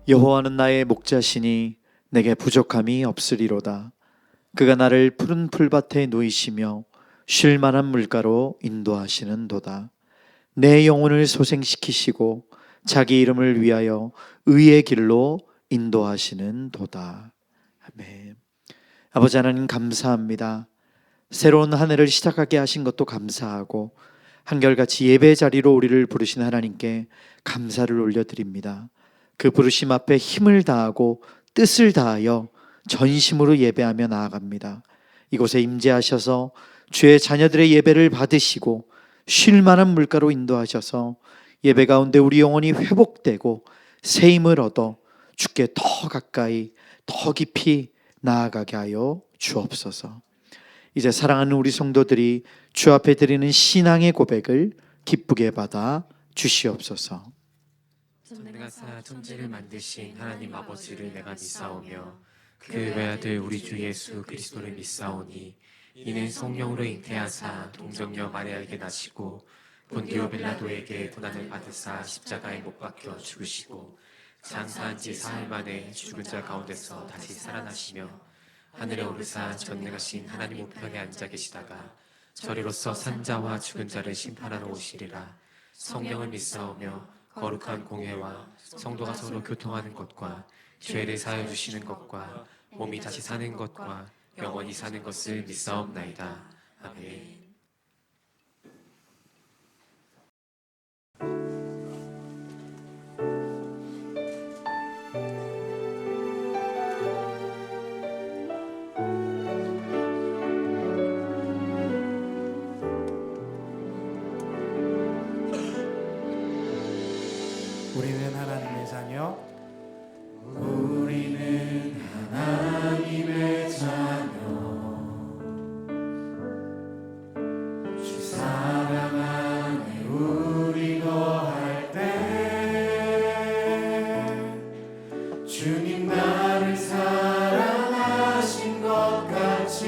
여호와는 나의 목자시니 내게 부족함이 없으리로다. 그가 나를 푸른 풀밭에 누이시며 쉴 만한 물가로 인도하시는도다. 내 영혼을 소생시키시고 자기 이름을 위하여 의의 길로 인도하시는도다. 아멘. 아버지 하나님 감사합니다. 새로운 한 해를 시작하게 하신 것도 감사하고 한결같이 예배 자리로 우리를 부르신 하나님께 감사를 올려드립니다. 그 부르심 앞에 힘을 다하고 뜻을 다하여 전심으로 예배하며 나아갑니다. 이곳에 임재하셔서 주의 자녀들의 예배를 받으시고 쉴 만한 물가로 인도하셔서 예배 가운데 우리 영혼이 회복되고 새 힘을 얻어 주께 더 가까이 더 깊이 나아가게 하여 주옵소서. 이제 사랑하는 우리 성도들이 주 앞에 드리는 신앙의 고백을 기쁘게 받아 주시옵소서. 전능하사 천지를 만드신 하나님 아버지를 내가 믿사오며 그 외아들 우리 주 예수 그리스도를 믿사오니 이는 성령으로 잉태하사 동정녀 마리아에게 나시고 본디오 빌라도에게 고난을 받으사 십자가에 못 박혀 죽으시고 장사한 지 사흘 만에 죽은 자 가운데서 다시 살아나시며 하늘에 오르사 전능하신 하나님 우편에 앉아 계시다가 저리로서 산자와 죽은 자를 심판하러 오시리라. 성령을 믿사오며 거룩한 공회와 성도가 서로 교통하는 것과 죄를 사하여 주시는 것과 몸이 다시 사는 것과 영원히 사는 것을 믿사옵나이다. 아멘. 우리는 하나님의 자녀. 우리는 하나님의 자녀. 주 사랑 안에 우리 거할 때 주님 나를 사랑하신 것 같이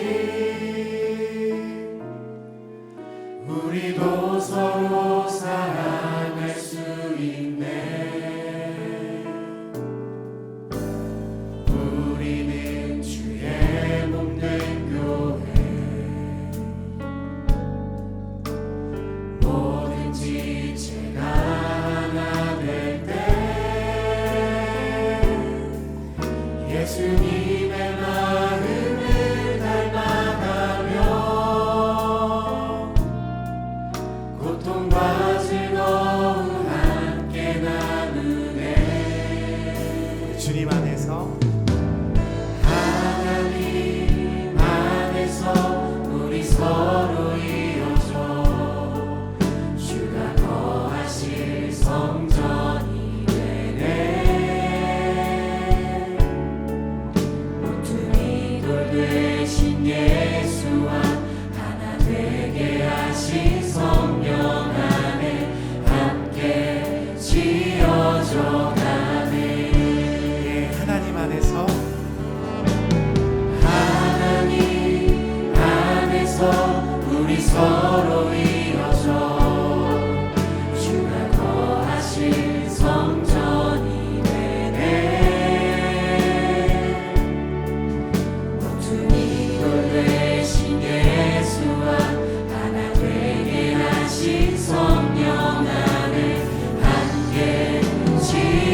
우리도 서로 사랑할 수 있네. 우리는 주의 몸된 교회. 뭐든지 제가 하나 될 때 예수님의 마음을 닮아가며 고통과 즐거움 함께 나누네. 주님 안에서 하나님 안에서 우리 서로 이어져 주가 거하실 성전이 되네. 모퉁이 돌 되신 예수와 하나 되게 하신 성령 안에 함께 지어져 가네. 하나님 안에서 하나님 안에서 우리 서로 이어져 주가 거하실 성전이 되네. 모퉁이 돌 되신 예수와 하나 되게 하신 성령 안에 함께 지어져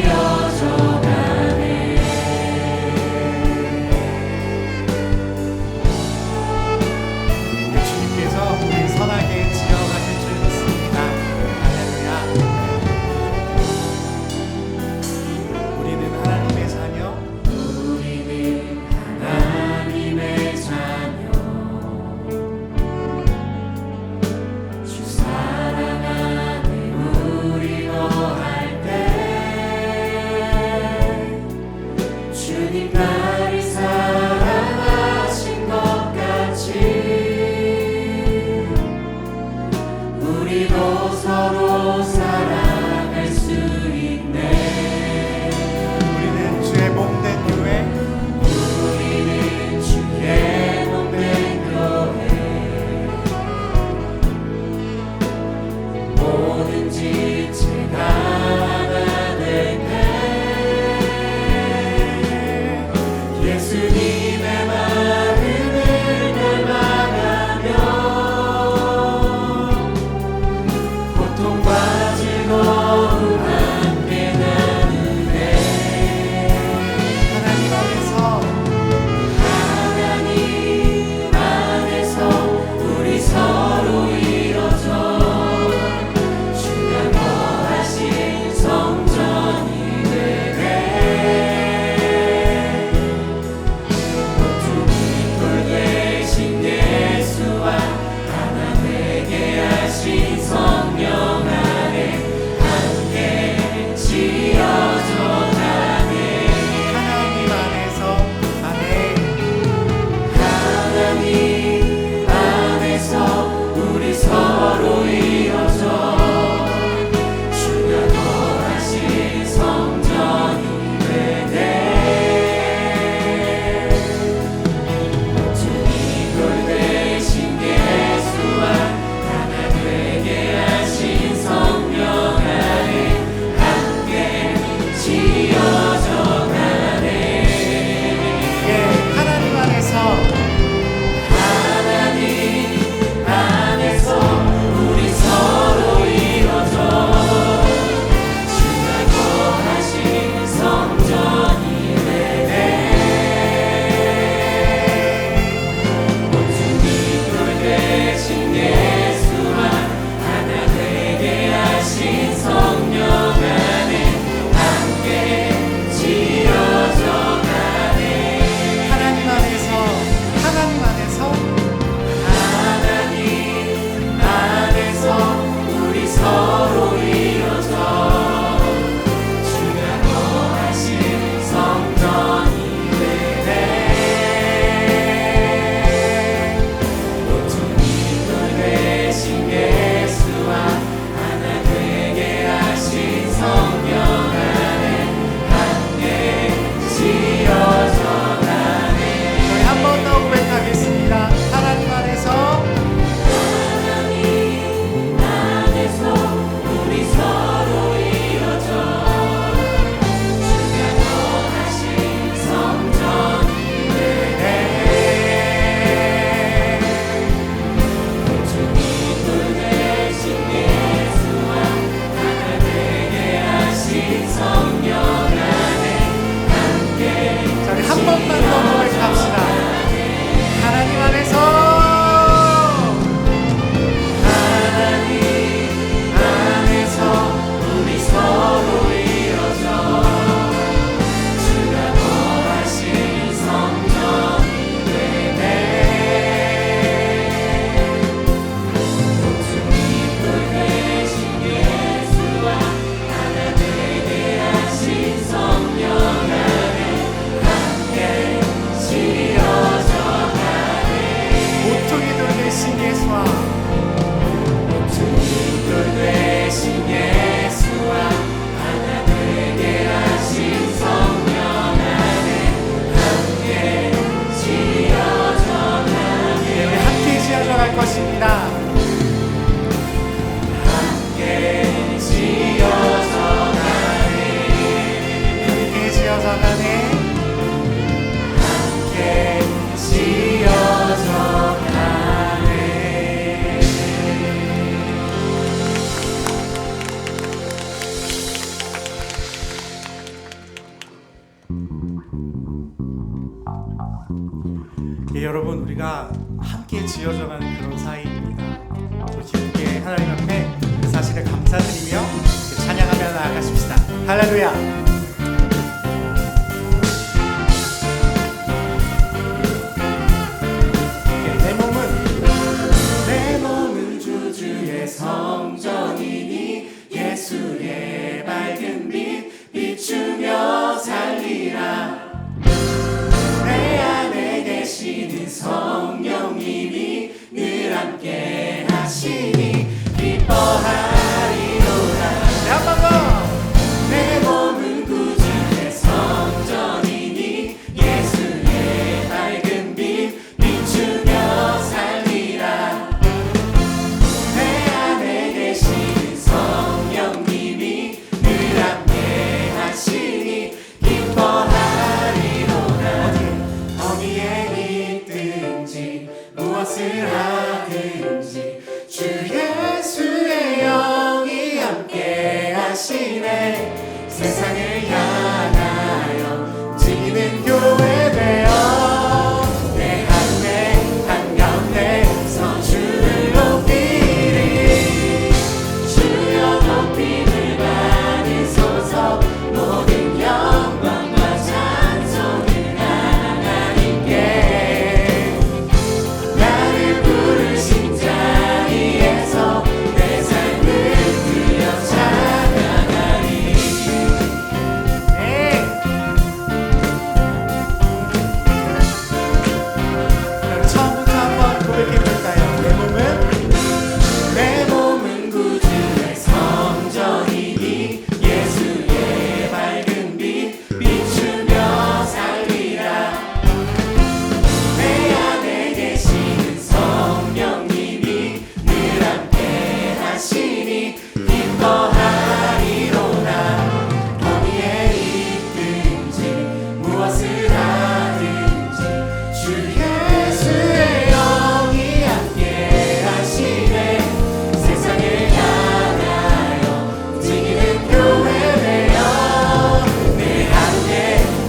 예, 여러분 우리가 함께 지어져가는 그런 사이입니다. 기쁘게 하나님 앞에 그 사실에 감사드리며 찬양하며 나아가십시다. 할렐루야. 내 몸은 주주의 성전이니 예수의 밝은 빛 비추며 살리라. 내 안에 계시는 성령님이 늘 함께 하시니 기뻐하리로다. 한 번 더. 내 몸은 구주의 성전이니 예수의 밝은 빛 비추며 살리라. 내 안에 계신 성령님이 늘 함께 하시니 기뻐하리로다. 어디에 있든지 무엇을 하든지 주 예수의 영이 함께 하시네. 세상을 향하여 움직이는 교회 되어 내 한가운데서 주를 높이리. 주여 높임을 받으소서. 모든 영광과 찬송을 하나님께. 나를 부르신 자리에서 내 삶을 드려 찬양하리. 처음부터 한번 고백해볼까요? 내 몸은 구주의 성전이니 예수의 밝은 빛 비추며 살리라. 내 안에 계시는 성령님이 늘 함께 하시니 기뻐하리로다. 어디에 있든지 무엇을 하든지 주 예수의 영이 함께 하시네. 세상을 향하여 움직이는 교회 되어 내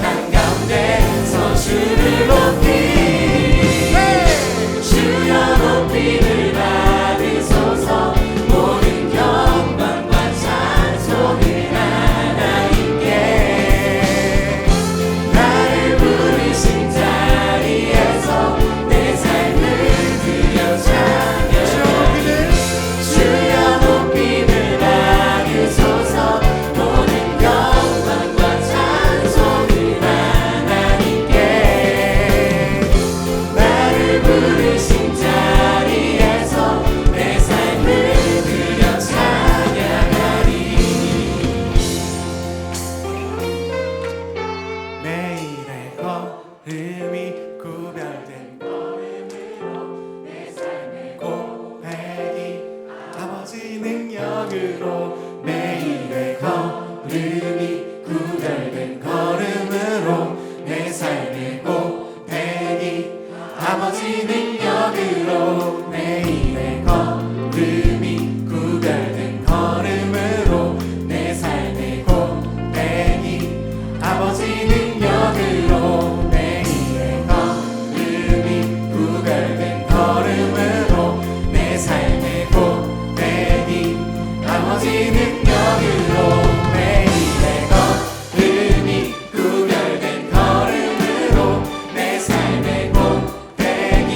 한가운데서 주를 높이리. 주여 높임을 받으소서. 모든 영광과 찬송을 하나님께. 나를 부르신 자리에서 내 삶을 드려 찬양하리. 주여 높임을 받으소서. 모든 영광과 찬송을 하나님께. 나를 부르신 자리에서 내 삶을 드려 찬양하리. 매일의 걸음이 구별된 걸음으로 내 삶의 고백이 아버지 능력으로. 매일의 걸음이 구별된 걸음으로 내 삶의 고백이 아버지 능력으로. 매일의 걸음이 구별된 걸음으로 내 삶의 고백이 아버지 능력으로. 매일의 걸음이 구별된 걸음으로 내 삶의 고백이 아버지 능력으로. 매일의 걸음이 구별된 걸음으로 내 삶의 고백이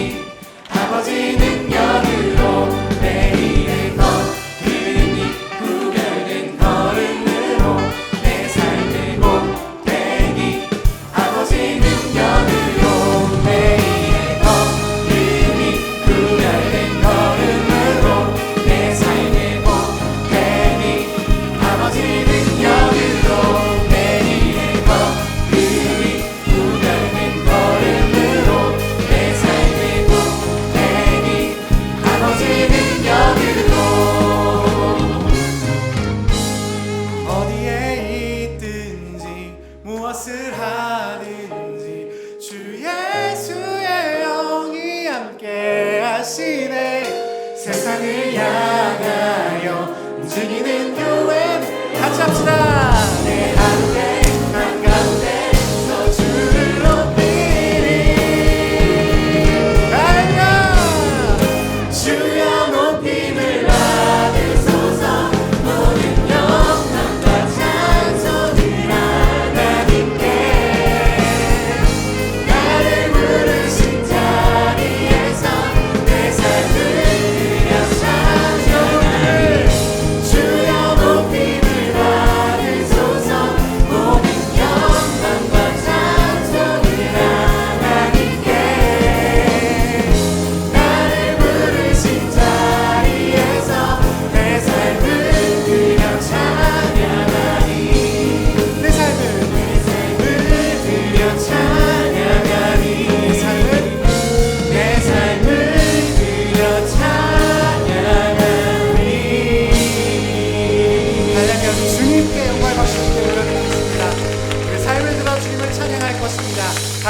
아버지 능력으로. 매일의 걸음이 구별된 걸음으로 내 삶의 고백이 아버지 능력으로. 매일의 걸음이 구별된 걸음으로 내 삶의 고백이 아버지 능력으로. 매일의 걸음이 구별된 걸음으로 내 삶의 고백이 아버지 능력으로. 어디에 있든지 무엇을 하든지 주 예수의 영이 함께 하시네. 세상을 향하여 움직이는 교회 같이 합시다. 내 한가운데서 주를 높이리.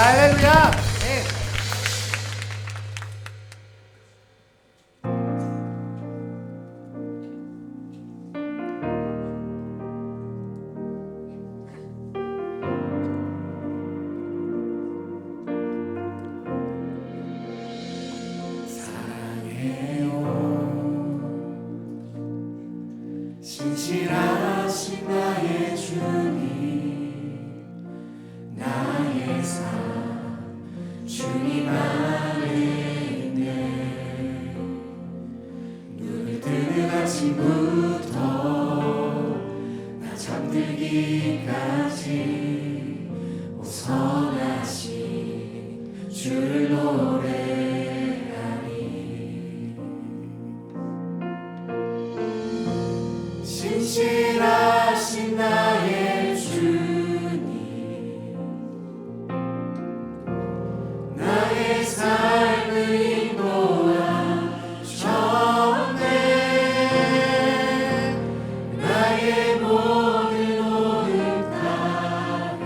할렐루야. 네. 신실하신 나의 주님, 나의 삶 주님 안에 있네. 눈을 뜨는 아침부터 나 잠들기까지 오선하신 주를 노래하리. 신실하신 나의 주님, 나의 삶을 인도하셨네. 나의 모든 오늘 땅에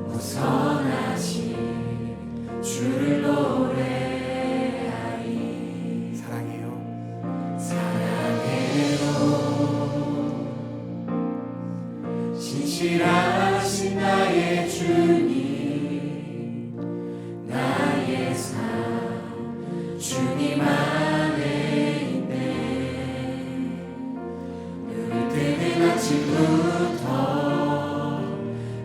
우선하신 주를 노래하리. 사랑해요. 신실하신 나의 주님, 나의 삶 주님 안에 있네. 눈을 뜨는 아침부터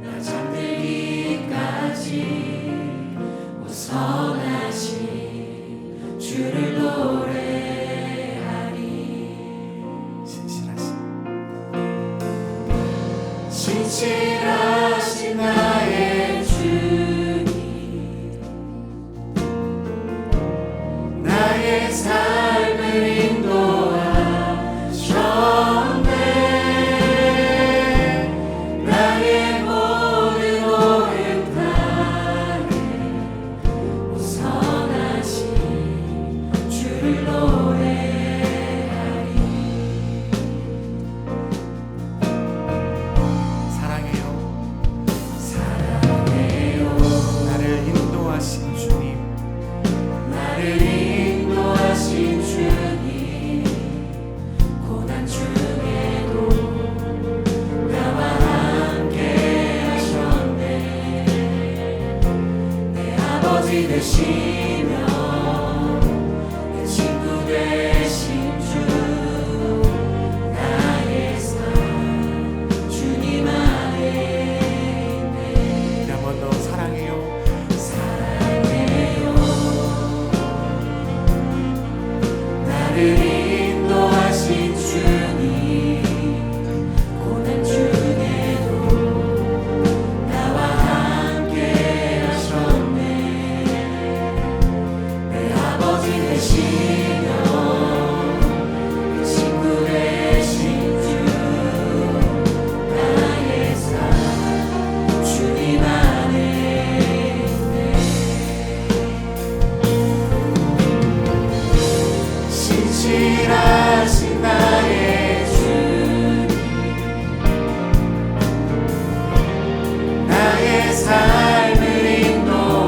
나 잠들기까지 우선하신 주를 노래하리. 신실하신 나의 주님, 나의 삶을 인도하셨네. 나의 모든 오늘 땅에 우선하신 주를 노래하리. 사랑해요. 나를 인도하신 주님, 나를 인도하신 주님, 고난 중에도 나와 함께 하셨네. 내 아버지 되시며 내 친구 되신 주, 나의 삶 주님 안에 있네. 한 번 더 사랑해요. 사랑해요. 나를 인도하신 주님, 고난 중에도 나와 함께 하셨네. 내 아버지 되시며 내 친구 되신 주, 나의 삶 주님 안에 있네. 신실하신 나의 주님, 나의 삶을 인도하셨네.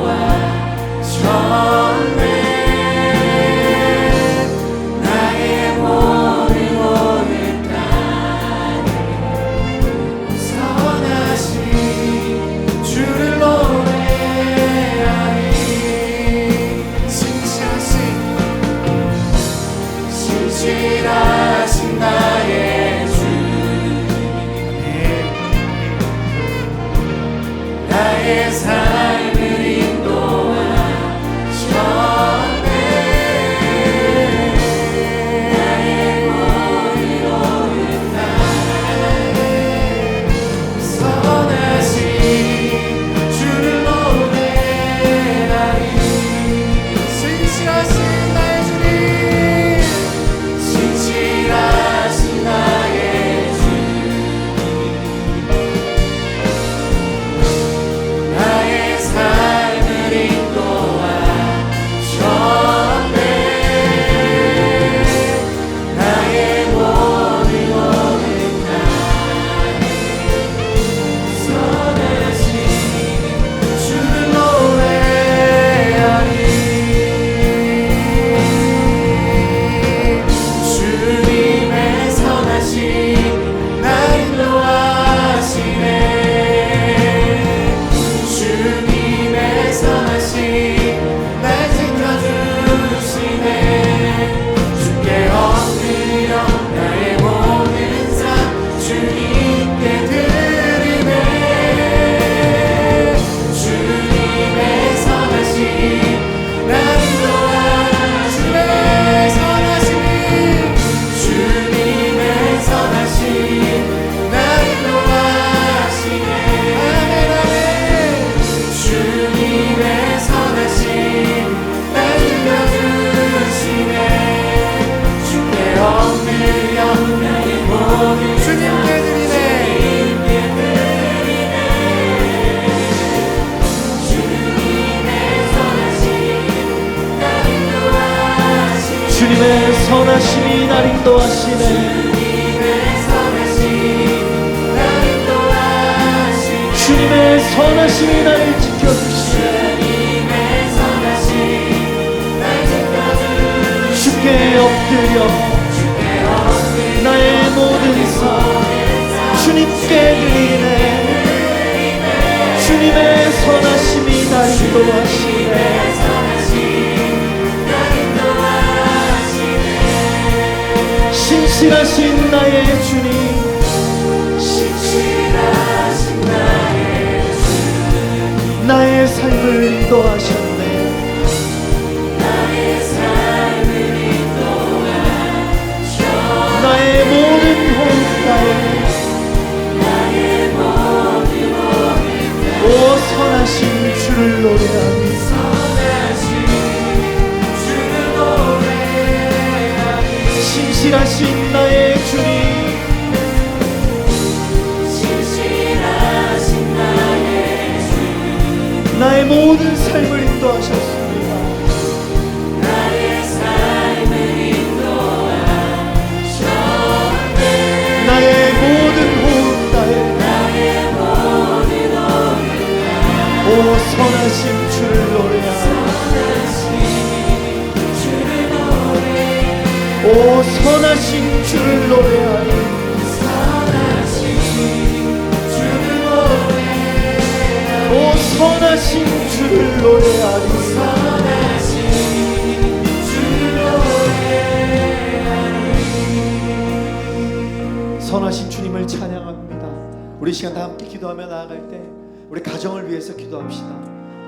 나의 모든 오늘 땅에 우선하신 주를 노래하리. 신실하신 나의 주님, 나의 삶을 인도하셨네. 나의 모든 오늘 땅에 우선하신 주를 노래하리. 신실하신 나의 주님, 신실하신 나의 주님, 나의 선하심이 날 인도하시네. 주님의 선하심이 나를 지켜주시네. 주께 엎드려 나의 모든 삶 주님께 드리네. 주님의 선하심이 날 인도하시네. 신실하신 나의 주님, 나의 삶을 인도하셨네. 나의 모든 호흡가에 오 선하신 주를 노래하니 신실하신 나의 주님, 나의 모든 삶을 인도하셨습니다. 나의 모든 호흡가에 오 선하신 주를 노래하니 오 선하신 주를 노래하니 오 선하신 주를 노래하니 선하신 주님을 찬양합니다. 우리 시간 다 함께 기도하며 나아갈 때 우리 가정을 위해서 기도합시다.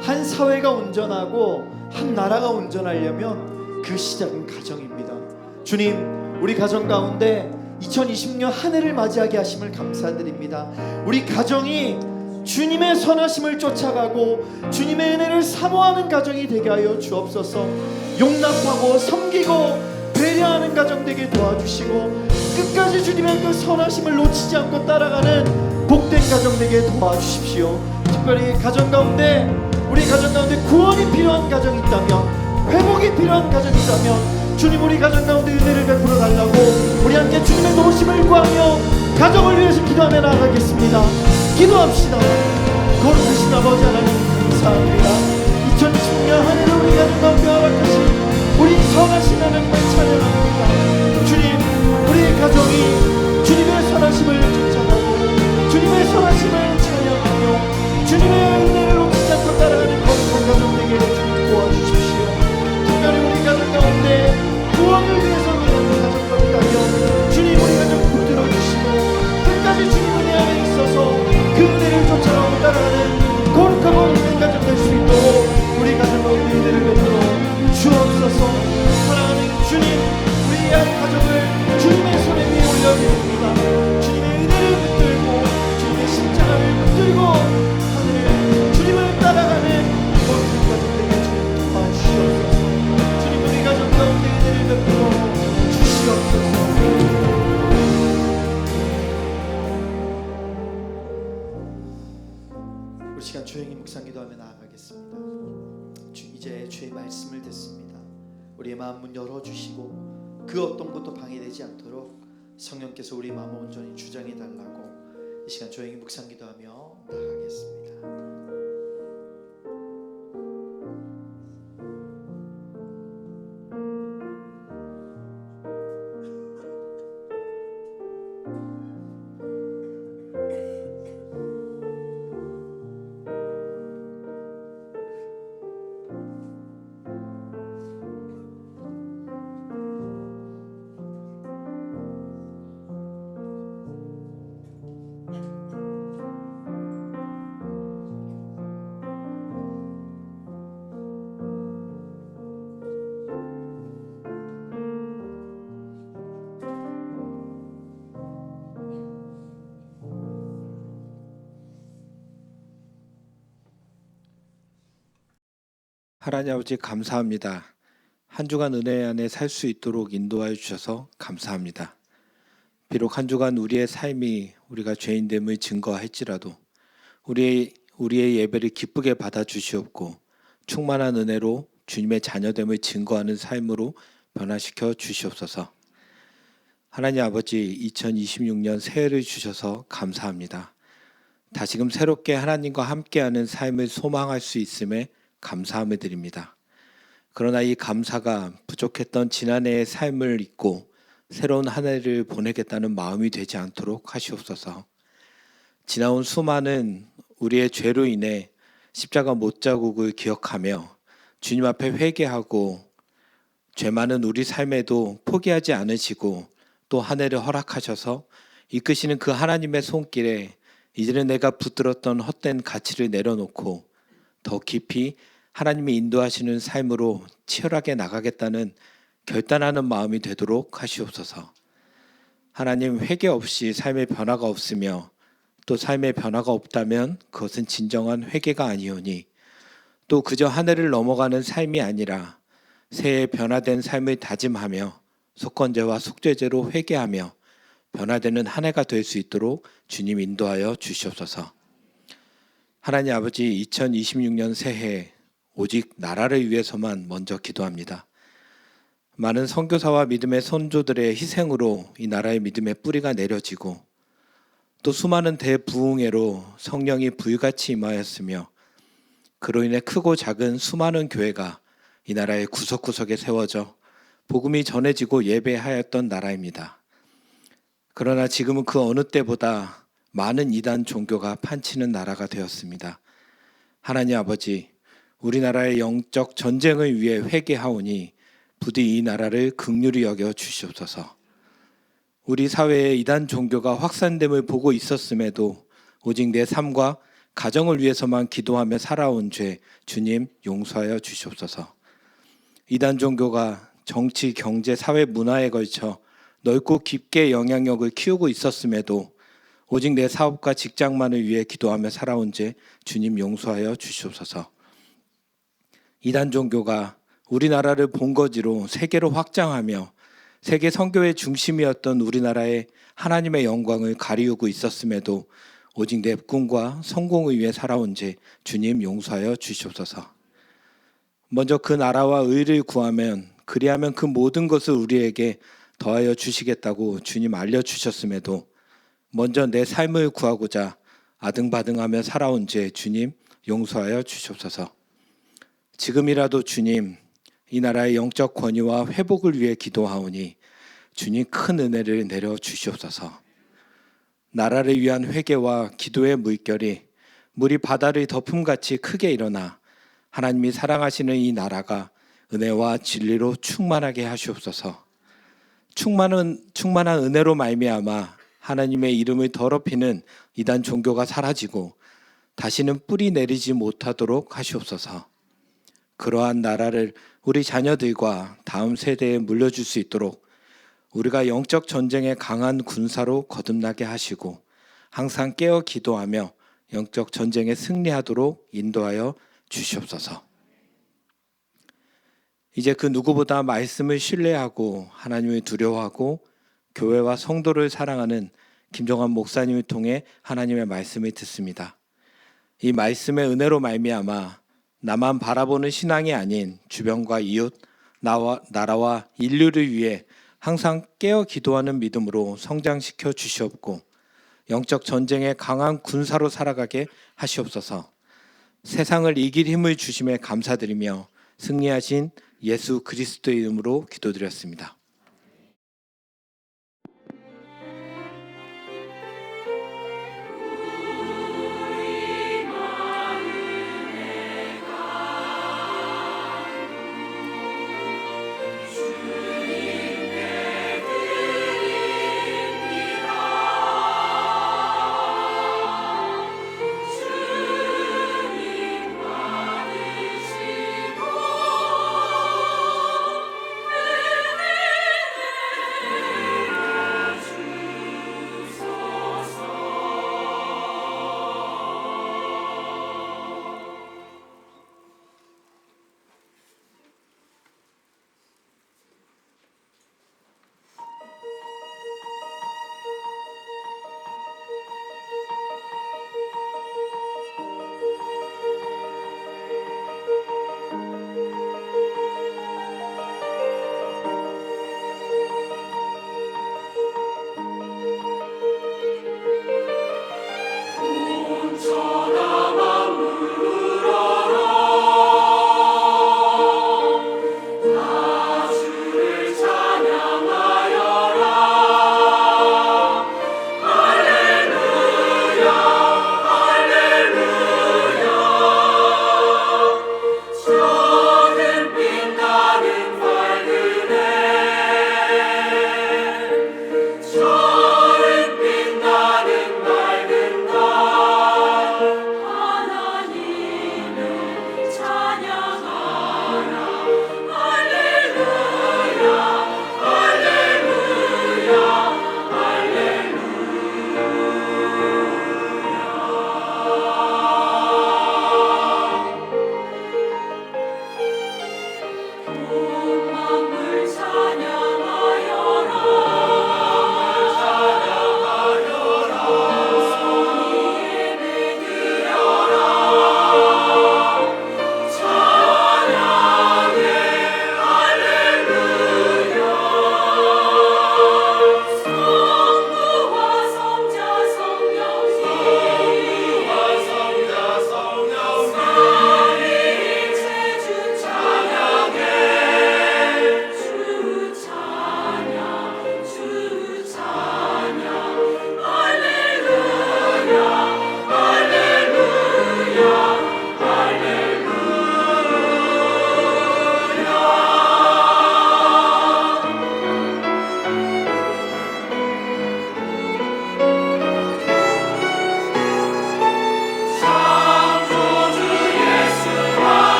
한 사회가 온전하고 한 나라가 온전하려면 그 시작은 가정입니다. 주님, 우리 가정 가운데 2020년 한 해를 맞이하게 하심을 감사드립니다. 우리 가정이 주님의 선하심을 쫓아가고 주님의 은혜를 사모하는 가정이 되게 하여 주옵소서. 용납하고 섬기고 배려하는 가정 되게 도와주시고 끝까지 주님의 그 선하심을 놓치지 않고 따라가는 복된 가정 되게 도와주십시오. 특별히 가정 가운데 우리 가정 가운데 구원이 필요한 가정이 있다면, 회복이 필요한 가정이 있다면 주님 우리 가정 가운데 은혜를 베풀어 달라고 우리 함께 주님의 도우심을 구하며 가정을 위해서 기도하며 나아가겠습니다. 기도합시다. 거룩하신 아버지 하나님 감사합니다. 2020년 한 해를 우리 가정 가운데 허락하신 우리 선하신 하나님을 찬양합니다. 주님, 우리 가정이 주님의 선하심을 쫓아가고 주님의 선하심을 찬양하며 주님의 은혜를 놓치지 않고 따라가는 거룩한 가정 되게 주님 도와주십시오. 특별히 우리 가정 가운데 구원을 위해서 기도하는 가정과 있다면 주님 우리 가정 붙들어 주시고 끝까지 주님 은혜 안에 있어서 그 은혜를 쫓아가고 따라가는 거룩하고 은혜의 가정 될 수 있도록 우리 가정 가운데 은혜를 베풀어 주옵소서. 사랑하는 주님, 우리의 가정을 주님의 손에 위에 올려드립니다. 주님의 은혜를 붙들고 주님의 십자가를 붙들고 하늘을 주님을 따라가는 거룩한 가정 되게 주님 도와주시옵소서. 주님 우리 가정 가운데 은혜를 베풀어 주시옵소서. 우리 시간 조용히 묵상 기도하며 나아가겠습니다. 이제 주의 말씀을 듣습니다. 우리의 마음 문 열어주시고 그 어떤 것도 방해되지 않도록 성령께서 우리 마음을 온전히 주장해 달라고 이 시간 조용히 묵상 기도하며 나아가겠습니다. 하나님 아버지 감사합니다. 한 주간 은혜 안에 살 수 있도록 인도하여 주셔서 감사합니다. 비록 한 주간 우리의 삶이 우리가 죄인됨을 증거할지라도 우리의 예배를 기쁘게 받아주시옵고 충만한 은혜로 주님의 자녀됨을 증거하는 삶으로 변화시켜 주시옵소서. 하나님 아버지, 2026년 새해를 주셔서 감사합니다. 다시금 새롭게 하나님과 함께하는 삶을 소망할 수 있음에 감사함을 드립니다. 그러나 이 감사가 부족했던 지난해의 삶을 잊고 새로운 한 해를 보내겠다는 마음이 되지 않도록 하시옵소서. 지나온 수많은 우리의 죄로 인해 십자가 못자국을 기억하며 주님 앞에 회개하고 죄 많은 우리 삶에도 포기하지 않으시고 또 한 해를 허락하셔서 이끄시는 그 하나님의 손길에 이제는 내가 붙들었던 헛된 가치를 내려놓고 더 깊이 하나님이 인도하시는 삶으로 치열하게 나가겠다는 결단하는 마음이 되도록 하시옵소서. 하나님, 회개 없이 삶의 변화가 없으며 또 삶의 변화가 없다면 그것은 진정한 회개가 아니오니 또 그저 한 해를 넘어가는 삶이 아니라 새해 변화된 삶을 다짐하며 속건제와 속죄제로 회개하며 변화되는 한 해가 될 수 있도록 주님 인도하여 주시옵소서. 하나님 아버지, 2026년 새해 오직 나라를 위해서만 먼저 기도합니다. 많은 선교사와 믿음의 선조들의 희생으로 이 나라의 믿음의 뿌리가 내려지고 또 수많은 대부흥회로 성령이 불같이 임하였으며 그로 인해 크고 작은 수많은 교회가 이 나라의 구석구석에 세워져 복음이 전해지고 예배하였던 나라입니다. 그러나 지금은 그 어느 때보다 많은 이단 종교가 판치는 나라가 되었습니다. 하나님 아버지, 우리나라의 영적 전쟁을 위해 회개하오니 부디 이 나라를 긍휼히 여겨 주시옵소서. 우리 사회에 이단 종교가 확산됨을 보고 있었음에도 오직 내 삶과 가정을 위해서만 기도하며 살아온 죄 주님 용서하여 주시옵소서. 이단 종교가 정치, 경제, 사회, 문화에 걸쳐 넓고 깊게 영향력을 키우고 있었음에도 오직 내 사업과 직장만을 위해 기도하며 살아온 죄 주님 용서하여 주시옵소서. 이단 종교가 우리나라를 본거지로 세계로 확장하며 세계 선교의 중심이었던 우리나라의 하나님의 영광을 가리우고 있었음에도 오직 내 꿈과 성공을 위해 살아온 죄 주님 용서하여 주시옵소서. 먼저 그 나라와 의를 구하면 그리하면 그 모든 것을 우리에게 더하여 주시겠다고 주님 알려주셨음에도 먼저 내 삶을 구하고자 아등바등하며 살아온 죄 주님 용서하여 주시옵소서. 지금이라도 주님, 이 나라의 영적 권위와 회복을 위해 기도하오니 주님 큰 은혜를 내려 주시옵소서. 나라를 위한 회개와 기도의 물결이 물이 바다를 덮음같이 크게 일어나 하나님이 사랑하시는 이 나라가 은혜와 진리로 충만하게 하시옵소서. 충만한 은혜로 말미암아 하나님의 이름을 더럽히는 이단 종교가 사라지고 다시는 뿌리 내리지 못하도록 하시옵소서. 그러한 나라를 우리 자녀들과 다음 세대에 물려줄 수 있도록 우리가 영적 전쟁의 강한 군사로 거듭나게 하시고 항상 깨어 기도하며 영적 전쟁에 승리하도록 인도하여 주시옵소서. 이제 그 누구보다 말씀을 신뢰하고 하나님을 두려워하고 교회와 성도를 사랑하는 김종환 목사님을 통해 하나님의 말씀을 듣습니다. 이 말씀의 은혜로 말미암아 나만 바라보는 신앙이 아닌 주변과 이웃, 나라와 인류를 위해 항상 깨어 기도하는 믿음으로 성장시켜 주시옵고 영적 전쟁의 강한 군사로 살아가게 하시옵소서. 세상을 이길 힘을 주심에 감사드리며 승리하신 예수 그리스도의 이름으로 기도드렸습니다. 주님 받으시고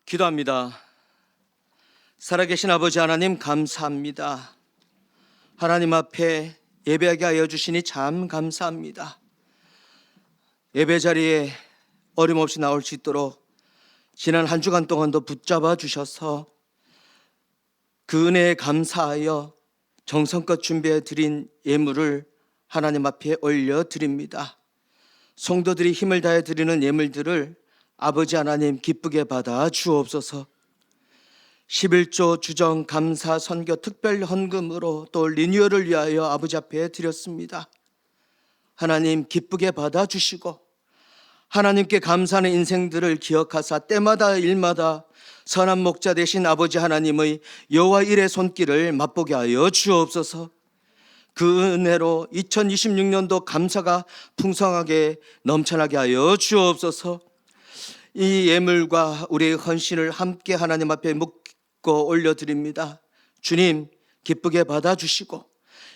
기도합니다. 살아계신 아버지 하나님 감사합니다. 하나님 앞에 예배하게 하여 주시니 참 감사합니다. 예배 자리에 어림없이 나올 수 있도록 지난 한 주간 동안도 붙잡아 주셔서 그 은혜에 감사하여 정성껏 준비해 드린 예물을 하나님 앞에 올려 드립니다. 성도들이 힘을 다해 드리는 예물들을 아버지 하나님 기쁘게 받아 주옵소서. 11조 주정 감사 선교 특별 헌금으로 또 리뉴얼을 위하여 아버지 앞에 드렸습니다. 하나님 기쁘게 받아 주시고 하나님께 감사하는 인생들을 기억하사 때마다 일마다 선한 목자 되신 아버지 하나님의 여호와 일의 손길을 맛보게 하여 주옵소서. 그 은혜로 2026년도 감사가 풍성하게 넘쳐나게 하여 주옵소서. 이 예물과 우리의 헌신을 함께 하나님 앞에 묻고 올려드립니다. 주님 기쁘게 받아주시고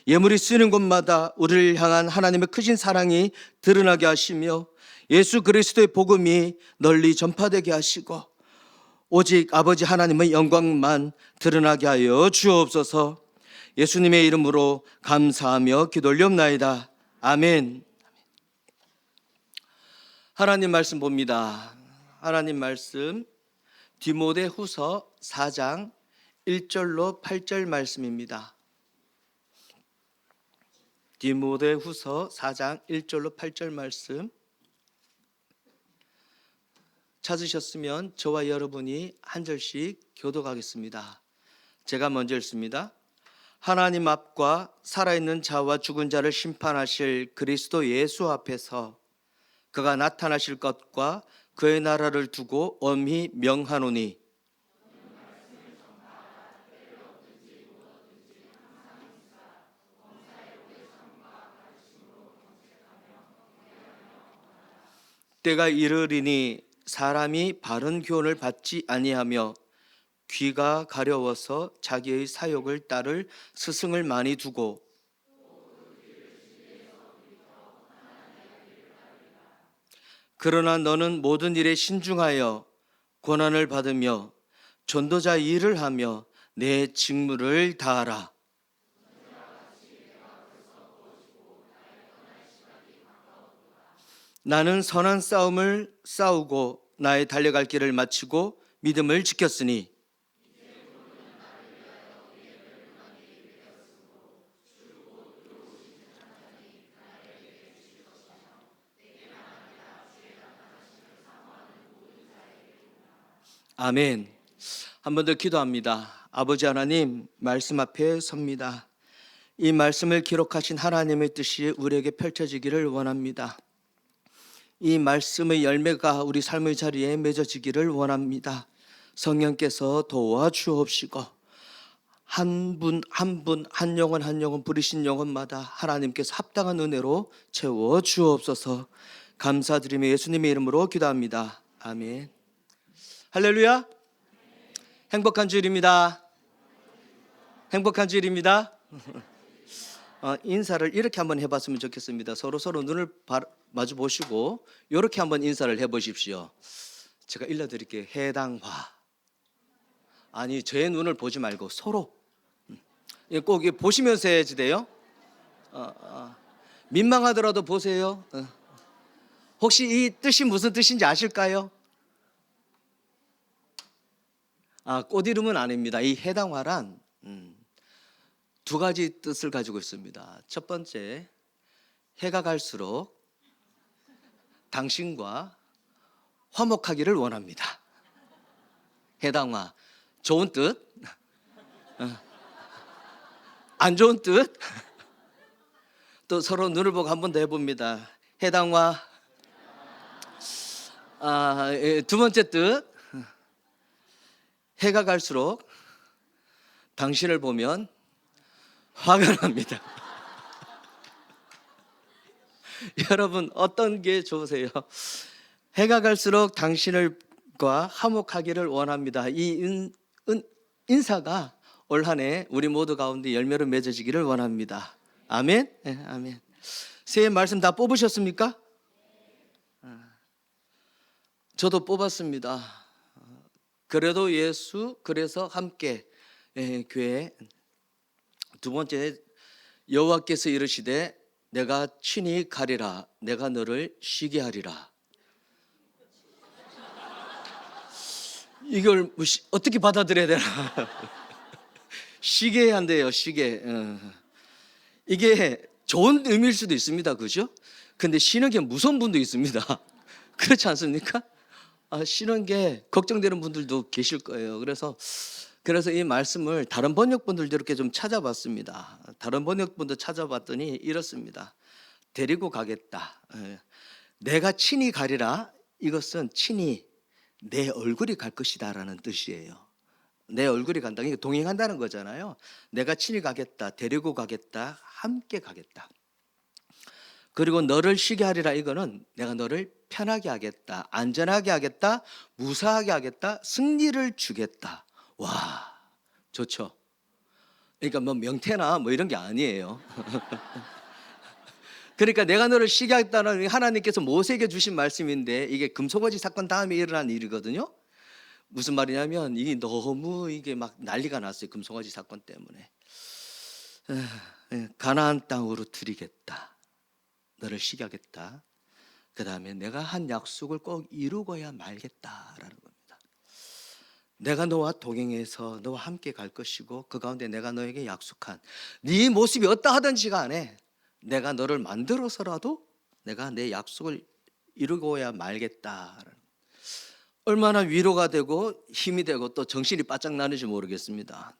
예물이 쓰는 곳마다 우리를 향한 하나님의 크신 사랑이 드러나게 하시며 예수 그리스도의 복음이 널리 전파되게 하시고 오직 아버지 하나님의 영광만 드러나게 하여 주옵소서. 예수님의 이름으로 감사하며 기도 올리옵나이다. 아멘. 하나님 말씀 봅니다. 하나님 말씀 디모데후서 4장 1절로 8절 말씀입니다. 디모데후서 4장 1절로 8절 말씀 찾으셨으면 저와 여러분이 한 절씩 교독하겠습니다. 제가 먼저 읽습니다. 하나님 앞과 살아있는 자와 죽은 자를 심판하실 그리스도 예수 앞에서 그가 나타나실 것과 그의 나라를 두고 엄히 명하노니 때가 이르리니 사람이 바른 교훈을 받지 아니하며 귀가 가려워서 자기의 사욕을 따를 스승을 많이 두고 그러나 너는 모든 일에 신중하여 고난을 받으며 전도자 일을 하며 내 직무를 다하라. 나는 선한 싸움을 싸우고 나의 달려갈 길을 마치고 믿음을 지켰으니 아멘. 한 번 더 기도합니다. 아버지 하나님 말씀 앞에 섭니다. 이 말씀을 기록하신 하나님의 뜻이 우리에게 펼쳐지기를 원합니다. 이 말씀의 열매가 우리 삶의 자리에 맺어지기를 원합니다. 성령께서 도와주옵시고 한 분 한 분 한 영혼 한 영혼 부르신 영혼마다 하나님께서 합당한 은혜로 채워 주옵소서. 감사드리며 예수님의 이름으로 기도합니다. 아멘. 할렐루야. 행복한 주일입니다. 행복한 주일입니다. 인사를 이렇게 한번 해봤으면 좋겠습니다. 서로 눈을 마주 보시고 이렇게 한번 인사를 해보십시오. 제가 일러드릴게요. 해당화. 아니 제 눈을 보지 말고 서로 꼭 보시면서 해야지 돼요. 민망하더라도 보세요. 혹시 이 뜻이 무슨 뜻인지 아실까요? 꽃 이름은 아닙니다. 이 해당화란 두 가지 뜻을 가지고 있습니다. 첫 번째, 해가 갈수록 당신과 화목하기를 원합니다. 해당화, 좋은 뜻, 안 좋은 뜻. 또 서로 눈을 보고 한 번 더 해봅니다. 해당화. 두 번째 뜻, 해가 갈수록 당신을 보면 화가 납니다. 여러분 어떤 게 좋으세요? 해가 갈수록 당신과 화목하기를 원합니다. 이 인사가 올 한 해 우리 모두 가운데 열매로 맺어지기를 원합니다. 아멘. 네, 아멘. 새해 말씀 다 뽑으셨습니까? 저도 뽑았습니다. 그래도 예수 그래서 함께 교회. 두 번째, 여호와께서 이르시되 내가 친히 가리라 내가 너를 쉬게 하리라. 이걸 어떻게 받아들여야 되나? 쉬게 한대요. 쉬게. 이게 좋은 의미일 수도 있습니다. 그죠? 근데 쉬는 게 무서운 분도 있습니다. 그렇지 않습니까? 쉬는 게 걱정되는 분들도 계실 거예요. 그래서 이 말씀을 다른 번역본들도 이렇게 좀 찾아봤습니다. 다른 번역본도 찾아봤더니 이렇습니다. 데리고 가겠다. 내가 친히 가리라. 이것은 친히 내 얼굴이 갈 것이다 라는 뜻이에요. 내 얼굴이 간다. 이게 동행한다는 거잖아요. 내가 친히 가겠다. 데리고 가겠다. 함께 가겠다. 그리고 너를 쉬게 하리라. 이거는 내가 너를 편하게 하겠다. 안전하게 하겠다. 무사하게 하겠다. 승리를 주겠다. 와, 좋죠. 그러니까 뭐 명태나 뭐 이런 게 아니에요. 그러니까 내가 너를 쉬게 하겠다는 하나님께서 모세에게 주신 말씀인데 이게 금송아지 사건 다음에 일어난 일이거든요. 무슨 말이냐면 이게 너무 이게 막 난리가 났어요. 금송아지 사건 때문에. 가나안 땅으로 드리겠다. 너를 쉬게 하겠다. 그 다음에 내가 한 약속을 꼭 이루고야 말겠다라는 겁니다. 내가 너와 동행해서 너와 함께 갈 것이고 그 가운데 내가 너에게 약속한 네 모습이 어떠하든지 간에 내가 너를 만들어서라도 내가 내 약속을 이루고야 말겠다라는. 얼마나 위로가 되고 힘이 되고 또 정신이 바짝 나는지 모르겠습니다.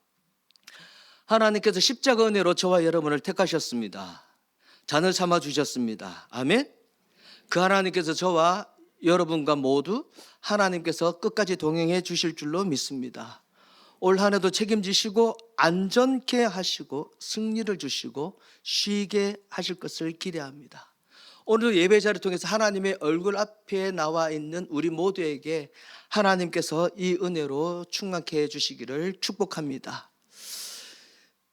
하나님께서 십자가 은혜로 저와 여러분을 택하셨습니다. 잔을 삼아 주셨습니다. 아멘. 그 하나님께서 저와 여러분과 모두 하나님께서 끝까지 동행해 주실 줄로 믿습니다. 올 한 해도 책임지시고 안전케 하시고 승리를 주시고 쉬게 하실 것을 기대합니다. 오늘 예배 자리를 통해서 하나님의 얼굴 앞에 나와 있는 우리 모두에게 하나님께서 이 은혜로 충만케 해 주시기를 축복합니다.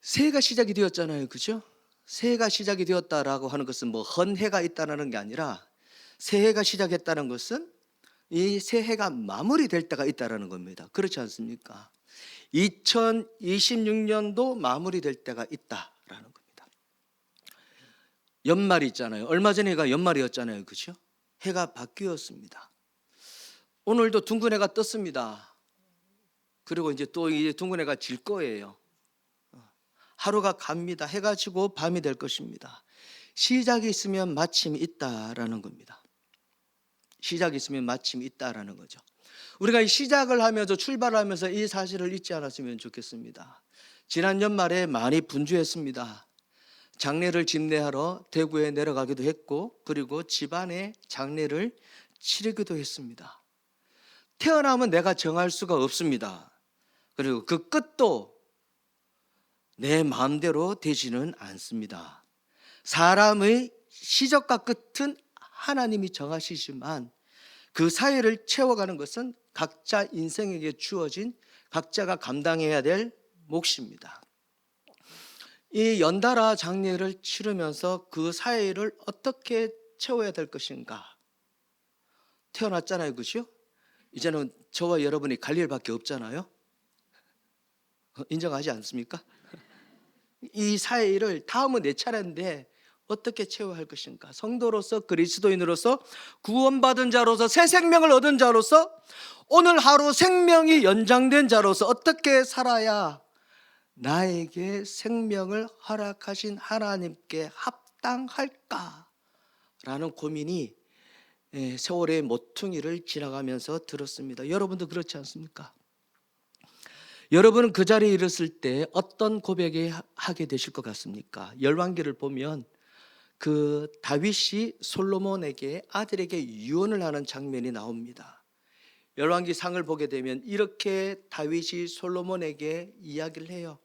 새해가 시작이 되었잖아요. 그죠? 새해가 시작이 되었다라고 하는 것은 뭐 헌해가 있다는 게 아니라 새해가 시작했다는 것은 이 새해가 마무리될 때가 있다는 겁니다. 그렇지 않습니까? 2026년도 마무리될 때가 있다라는 겁니다. 연말이 있잖아요. 얼마 전에가 연말이었잖아요. 그렇죠? 해가 바뀌었습니다. 오늘도 둥근 해가 떴습니다. 그리고 이제 또 이제 둥근 해가 질 거예요. 하루가 갑니다. 해가 지고 밤이 될 것입니다. 시작이 있으면 마침이 있다라는 겁니다. 시작이 있으면 마침이 있다라는 거죠. 우리가 이 시작을 하면서 출발을 하면서 이 사실을 잊지 않았으면 좋겠습니다. 지난 연말에 많이 분주했습니다. 장례를 집례하러 대구에 내려가기도 했고 그리고 집안에 장례를 치르기도 했습니다. 태어나면 내가 정할 수가 없습니다. 그리고 그 끝도 내 마음대로 되지는 않습니다. 사람의 시작과 끝은 하나님이 정하시지만 그 사이를 채워가는 것은 각자 인생에게 주어진 각자가 감당해야 될 몫입니다. 이 연달아 장례를 치르면서 그 사이를 어떻게 채워야 될 것인가? 태어났잖아요. 그죠? 이제는 저와 여러분이 갈 일밖에 없잖아요. 인정하지 않습니까? 이 사이를 다음은 내 차례인데 어떻게 채워야 할 것인가? 성도로서 그리스도인으로서 구원받은 자로서 새 생명을 얻은 자로서 오늘 하루 생명이 연장된 자로서 어떻게 살아야 나에게 생명을 허락하신 하나님께 합당할까라는 고민이 세월의 모퉁이를 지나가면서 들었습니다. 여러분도 그렇지 않습니까? 여러분은 그 자리에 이르렀을 때 어떤 고백을 하게 되실 것 같습니까? 열왕기를 보면 그 다윗이 솔로몬에게 아들에게 유언을 하는 장면이 나옵니다. 열왕기 상을 보게 되면 이렇게 다윗이 솔로몬에게 이야기를 해요.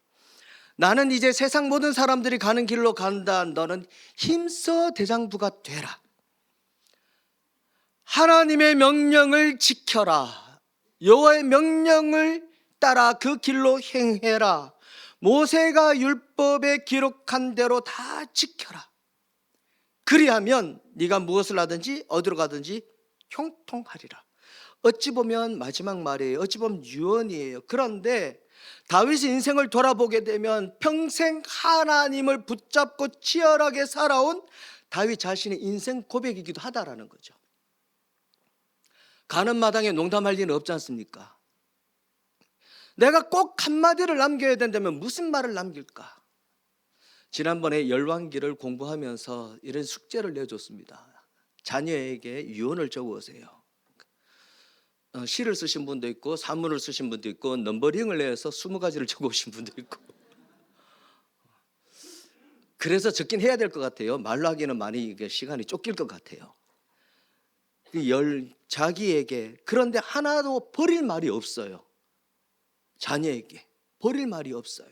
나는 이제 세상 모든 사람들이 가는 길로 간다. 너는 힘써 대장부가 되라. 하나님의 명령을 지켜라. 여호와의 명령을 따라 그 길로 행해라. 모세가 율법에 기록한 대로 다 지켜라. 그리하면 네가 무엇을 하든지 어디로 가든지 형통하리라. 어찌 보면 마지막 말이에요. 어찌 보면 유언이에요. 그런데 다윗의 인생을 돌아보게 되면 평생 하나님을 붙잡고 치열하게 살아온 다윗 자신의 인생 고백이기도 하다라는 거죠. 가는 마당에 농담할 일은 없지 않습니까? 내가 꼭 한마디를 남겨야 된다면 무슨 말을 남길까? 지난번에 열왕기를 공부하면서 이런 숙제를 내줬습니다. 자녀에게 유언을 적어오세요. 시를 쓰신 분도 있고 산문을 쓰신 분도 있고 넘버링을 내서 20가지를 적어오신 분도 있고. 그래서 적긴 해야 될 것 같아요. 말로 하기는 많이 시간이 쫓길 것 같아요. 자기에게, 그런데 하나도 버릴 말이 없어요. 자녀에게 버릴 말이 없어요.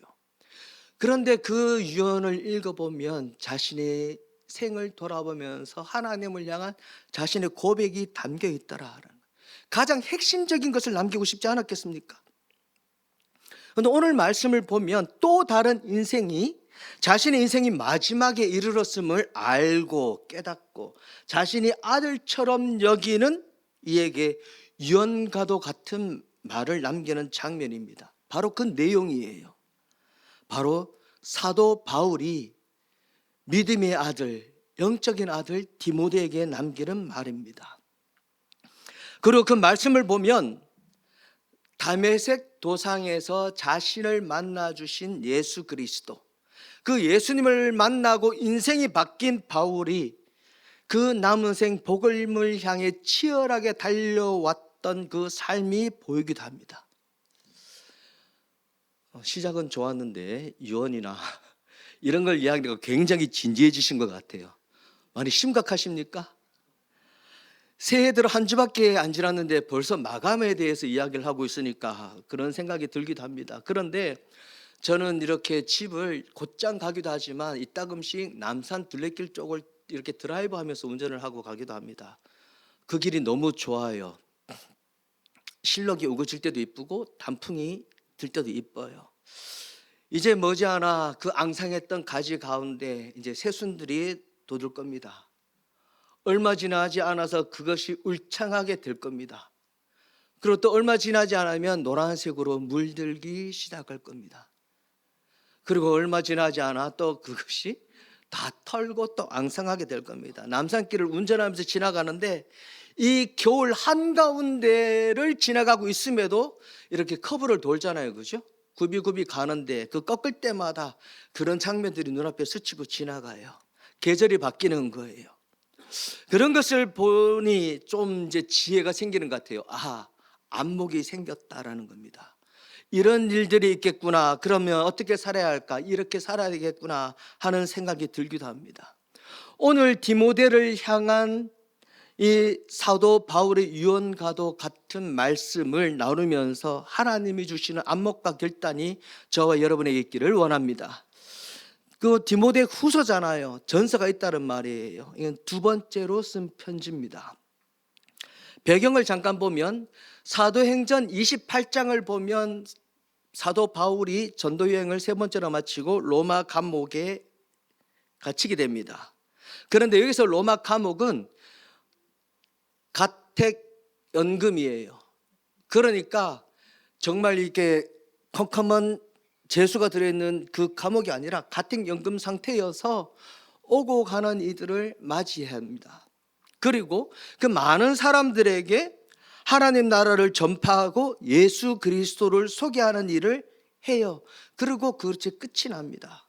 그런데 그 유언을 읽어보면 자신의 생을 돌아보면서 하나님을 향한 자신의 고백이 담겨 있더라. 가장 핵심적인 것을 남기고 싶지 않았겠습니까? 그런데 오늘 말씀을 보면 또 다른 자신의 인생이 마지막에 이르렀음을 알고 깨닫고 자신이 아들처럼 여기는 이에게 유언과도 같은 말을 남기는 장면입니다. 바로 그 내용이에요. 바로 사도 바울이 믿음의 아들, 영적인 아들 디모데에게 남기는 말입니다. 그리고 그 말씀을 보면 다메섹 도상에서 자신을 만나 주신 예수 그리스도, 그 예수님을 만나고 인생이 바뀐 바울이 그 남은 생 복음을 향해 치열하게 달려왔던 그 삶이 보이기도 합니다. 시작은 좋았는데 유언이나 이런 걸 이야기하니까 굉장히 진지해지신 것 같아요. 많이 심각하십니까? 새해 들어 한 주밖에 안 지났는데 벌써 마감에 대해서 이야기를 하고 있으니까 그런 생각이 들기도 합니다. 그런데 저는 이렇게 집을 곧장 가기도 하지만 이따금씩 남산 둘레길 쪽을 이렇게 드라이브 하면서 운전을 하고 가기도 합니다. 그 길이 너무 좋아요. 실록이 우거질 때도 이쁘고 단풍이 들 때도 이뻐요. 이제 머지않아 그 앙상했던 가지 가운데 이제 새순들이 돋을 겁니다. 얼마 지나지 않아서 그것이 울창하게 될 겁니다. 그리고 또 얼마 지나지 않으면 노란색으로 물들기 시작할 겁니다. 그리고 얼마 지나지 않아 또 그것이 다 털고 또 앙상하게 될 겁니다. 남산길을 운전하면서 지나가는데 이 겨울 한가운데를 지나가고 있음에도 이렇게 커브를 돌잖아요, 그죠? 굽이굽이 가는데 그 꺾을 때마다 그런 장면들이 눈앞에 스치고 지나가요. 계절이 바뀌는 거예요. 그런 것을 보니 좀 이제 지혜가 생기는 것 같아요. 안목이 생겼다라는 겁니다. 이런 일들이 있겠구나. 그러면 어떻게 살아야 할까? 이렇게 살아야 되겠구나 하는 생각이 들기도 합니다. 오늘 디모데를 향한 이 사도 바울의 유언과도 같은 말씀을 나누면서 하나님이 주시는 안목과 결단이 저와 여러분에게 있기를 원합니다. 그 디모데 후서잖아요. 전서가 있다는 말이에요. 이건 두 번째로 쓴 편지입니다. 배경을 잠깐 보면 사도행전 28장을 보면 사도 바울이 전도 여행을 세 번째로 마치고 로마 감옥에 갇히게 됩니다. 그런데 여기서 로마 감옥은 가택연금이에요. 그러니까 정말 이렇게 컴컴한 재수가 들어있는 그 감옥이 아니라 가택연금 상태여서 오고 가는 이들을 맞이해야 합니다. 그리고 그 많은 사람들에게 하나님 나라를 전파하고 예수 그리스도를 소개하는 일을 해요. 그리고 그렇게 끝이 납니다.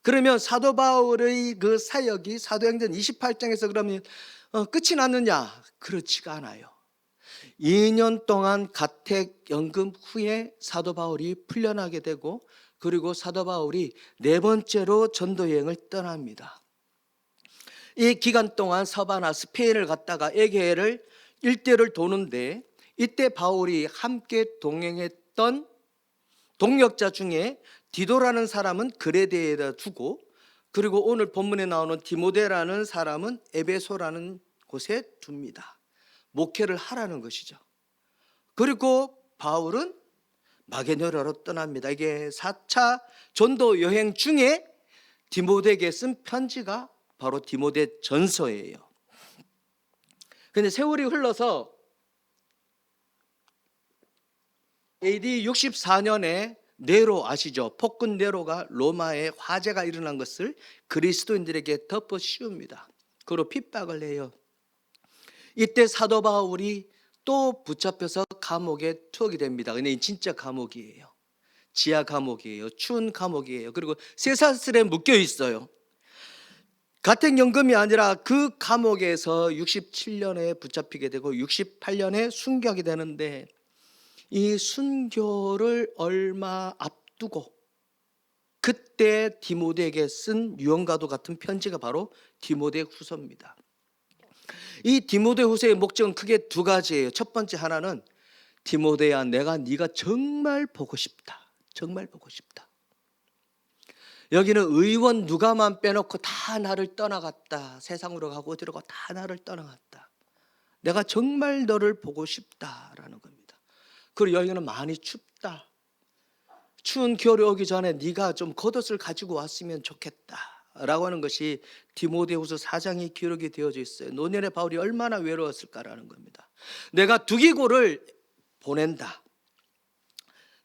그러면 사도 바울의 그 사역이 사도행전 28장에서 그러면 끝이 났느냐? 그렇지가 않아요. 2년 동안 가택연금 후에 사도 바울이 풀려나게 되고 그리고 사도 바울이 네 번째로 전도여행을 떠납니다. 이 기간 동안 서바나 스페인을 갔다가 에게해를 일대를 도는데 이때 바울이 함께 동행했던 동역자 중에 디도라는 사람은 그레데에다 두고 그리고 오늘 본문에 나오는 디모데라는 사람은 에베소라는 곳에 둡니다. 목회를 하라는 것이죠. 그리고 바울은 마게도냐로 떠납니다. 이게 4차 전도 여행 중에 디모데에게 쓴 편지가 바로 디모데 전서예요. 그런데 세월이 흘러서 AD 64년에 네로 아시죠? 폭군 네로가 로마에 화재가 일어난 것을 그리스도인들에게 덮어 씌웁니다. 그로 핍박을 해요. 이때 사도 바울이 또 붙잡혀서 감옥에 투옥이 됩니다. 근데 진짜 감옥이에요. 지하 감옥이에요. 추운 감옥이에요. 그리고 쇠사슬에 묶여 있어요. 가택연금이 아니라 그 감옥에서 67년에 붙잡히게 되고 68년에 순교하게 되는데, 이 순교를 얼마 앞두고 그때 디모데에게 쓴 유언과도 같은 편지가 바로 디모데 후서입니다. 이 디모데 후서의 목적은 크게 두 가지예요. 첫 번째 하나는, 디모데야, 내가 네가 정말 보고 싶다. 정말 보고 싶다. 여기는 의원 누가만 빼놓고 다 나를 떠나갔다. 세상으로 가고 어디로 가고 다 나를 떠나갔다. 내가 정말 너를 보고 싶다라는 겁니다. 그리고 여기는 많이 춥다. 추운 겨울이 오기 전에 네가 좀 겉옷을 가지고 왔으면 좋겠다라고 하는 것이 디모데후서 4장에 기록이 되어져 있어요. 노년의 바울이 얼마나 외로웠을까라는 겁니다. 내가 두기고를 보낸다.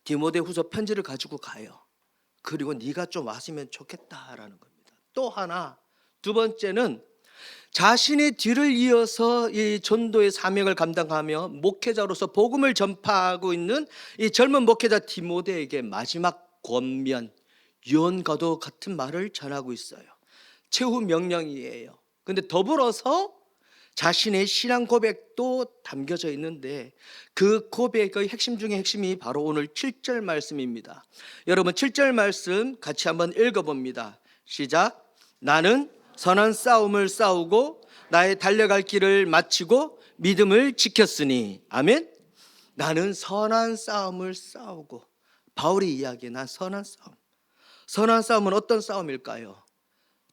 디모데후서 편지를 가지고 가요. 그리고 네가 좀 왔으면 좋겠다라는 겁니다. 또 하나, 두 번째는 자신의 뒤를 이어서 이 전도의 사명을 감당하며 목회자로서 복음을 전파하고 있는 이 젊은 목회자 디모데에게 마지막 권면, 유언과도 같은 말을 전하고 있어요. 최후 명령이에요. 근데 더불어서 자신의 신앙 고백도 담겨져 있는데, 그 고백의 핵심 중에 핵심이 바로 오늘 7절 말씀입니다. 여러분 7절 말씀 같이 한번 읽어봅니다. 시작. 나는 선한 싸움을 싸우고 나의 달려갈 길을 마치고 믿음을 지켰으니. 아멘. 나는 선한 싸움을 싸우고. 바울이 이야기해. 난 선한 싸움. 선한 싸움은 어떤 싸움일까요?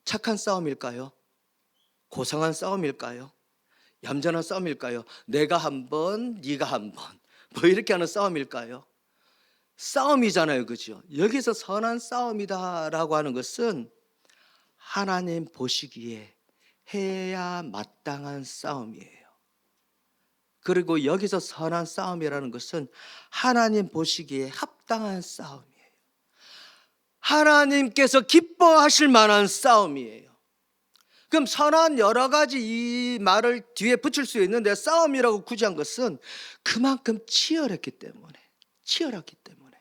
착한 싸움일까요? 고상한 싸움일까요? 얌전한 싸움일까요? 내가 한 번, 네가 한 번, 뭐 이렇게 하는 싸움일까요? 싸움이잖아요, 그죠? 여기서 선한 싸움이다라고 하는 것은 하나님 보시기에 해야 마땅한 싸움이에요. 그리고 여기서 선한 싸움이라는 것은 하나님 보시기에 합당한 싸움이에요. 하나님께서 기뻐하실 만한 싸움이에요. 그럼 선한 여러 가지 이 말을 뒤에 붙일 수 있는데, 싸움이라고 굳이 한 것은 그만큼 치열했기 때문에, 치열했기 때문에,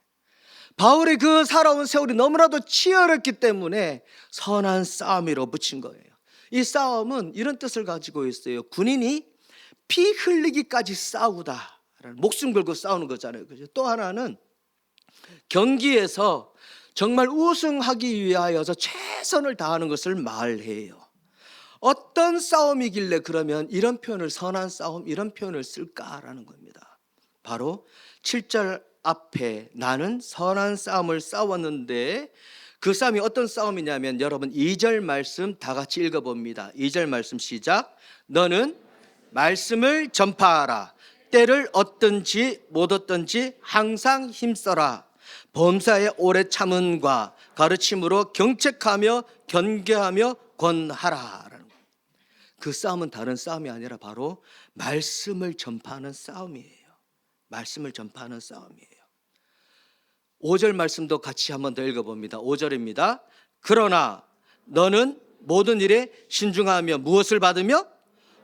바울의 그 살아온 세월이 너무나도 치열했기 때문에 선한 싸움이라고 붙인 거예요. 이 싸움은 이런 뜻을 가지고 있어요. 군인이 피 흘리기까지 싸우다, 목숨 걸고 싸우는 거잖아요, 그죠? 또 하나는 경기에서 정말 우승하기 위하여서 최선을 다하는 것을 말해요. 어떤 싸움이길래 그러면 이런 표현을, 선한 싸움, 이런 표현을 쓸까라는 겁니다. 바로 7절 앞에 나는 선한 싸움을 싸웠는데, 그 싸움이 어떤 싸움이냐면, 여러분 2절 말씀 다 같이 읽어봅니다. 2절 말씀 시작. 너는 말씀을 전파하라. 때를 얻든지 못 얻든지 항상 힘써라. 범사에 오래 참음과 가르침으로 경책하며 견계하며 권하라. 그 싸움은 다른 싸움이 아니라 바로 말씀을 전파하는 싸움이에요. 말씀을 전파하는 싸움이에요. 5절 말씀도 같이 한번 더 읽어봅니다. 5절입니다. 그러나 너는 모든 일에 신중하며 무엇을 받으며?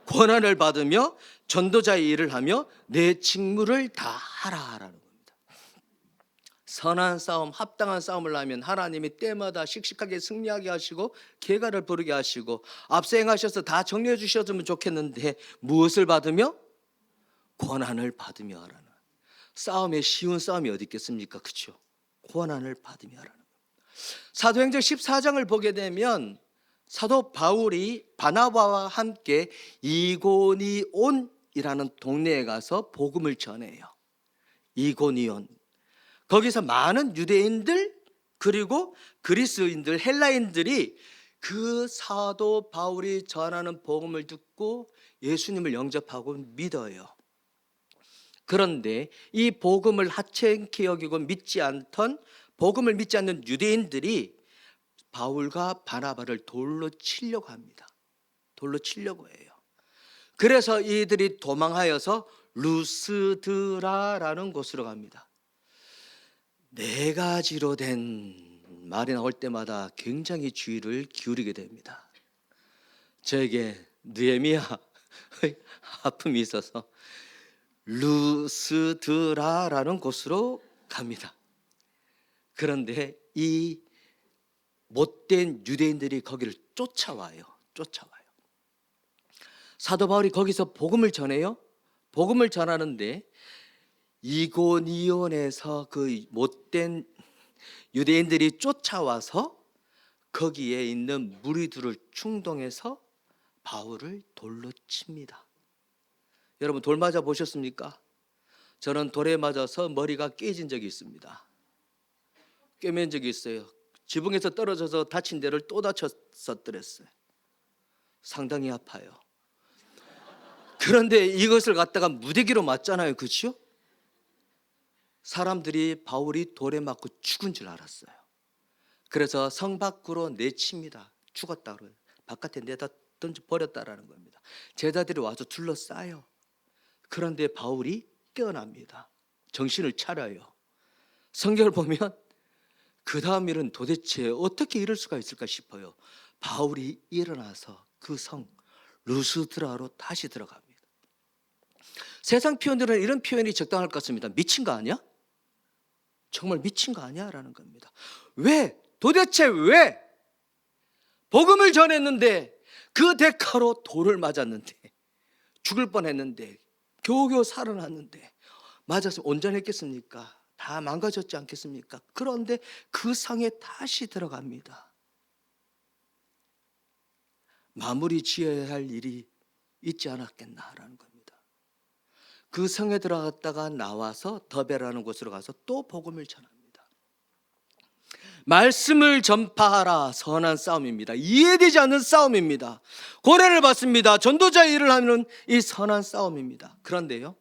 권한을 받으며 전도자의 일을 하며 내 직무를 다하라라는 겁니다. 선한 싸움, 합당한 싸움을 하면 하나님이 때마다 씩씩하게 승리하게 하시고 계가를 부르게 하시고 앞서 행하셔서 다 정리해 주셨으면 좋겠는데, 무엇을 받으며? 권한을 받으며 하라는. 싸움에 쉬운 싸움이 어디 있겠습니까? 그렇죠? 권한을 받으며 하라는. 사도행전 14장을 보게 되면 사도 바울이 바나바와 함께 이고니온이라는 동네에 가서 복음을 전해요. 이고니온. 거기서 많은 유대인들 그리고 그리스인들, 헬라인들이 그 사도 바울이 전하는 복음을 듣고 예수님을 영접하고 믿어요. 그런데 이 복음을 하찮게 여기고 믿지 않던, 복음을 믿지 않는 유대인들이 바울과 바나바를 돌로 치려고 합니다. 돌로 치려고 해요. 그래서 이들이 도망하여서 루스드라라는 곳으로 갑니다. 네 가지로 된 말이 나올 때마다 굉장히 주의를 기울이게 됩니다. 저에게 느헤미야 아픔이 있어서 루스드라라는 곳으로 갑니다. 그런데 이 못된 유대인들이 거기를 쫓아와요. 사도 바울이 거기서 복음을 전해요. 복음을 전하는데 이고니온에서 그 못된 유대인들이 쫓아와서 거기에 있는 무리들을 충동해서 바울을 돌로 칩니다. 여러분 돌 맞아 보셨습니까? 저는 돌에 맞아서 머리가 깨진 적이 있습니다. 꿰맨 적이 있어요. 지붕에서 떨어져서 다친 데를 또 다쳤었더랬어요. 상당히 아파요. 그런데 이것을 갖다가 무대기로 맞잖아요. 그렇죠? 사람들이 바울이 돌에 맞고 죽은 줄 알았어요. 그래서 성 밖으로 내칩니다. 죽었다 그래요. 바깥에 내다 던져 버렸다라는 겁니다. 제자들이 와서 둘러싸요. 그런데 바울이 깨어납니다. 정신을 차려요. 성경을 보면 그 다음 일은 도대체 어떻게 이럴 수가 있을까 싶어요. 바울이 일어나서 그 성 루스드라로 다시 들어갑니다. 세상 표현들은 이런 표현이 적당할 것 같습니다. 미친 거 아니야? 정말 미친 거 아니야? 라는 겁니다. 왜? 도대체 왜? 복음을 전했는데 그 대가로 돌을 맞았는데 죽을 뻔했는데 겨우겨우 살아났는데 맞아서 온전했겠습니까? 다 망가졌지 않겠습니까? 그런데 그 성에 다시 들어갑니다. 마무리 지어야 할 일이 있지 않았겠나라는 겁니다. 그 성에 들어갔다가 나와서 더베라는 곳으로 가서 또 복음을 전합니다. 말씀을 전파하라. 선한 싸움입니다. 이해되지 않는 싸움입니다. 고난을 받습니다. 전도자의 일을 하는 이 선한 싸움입니다. 그런데요,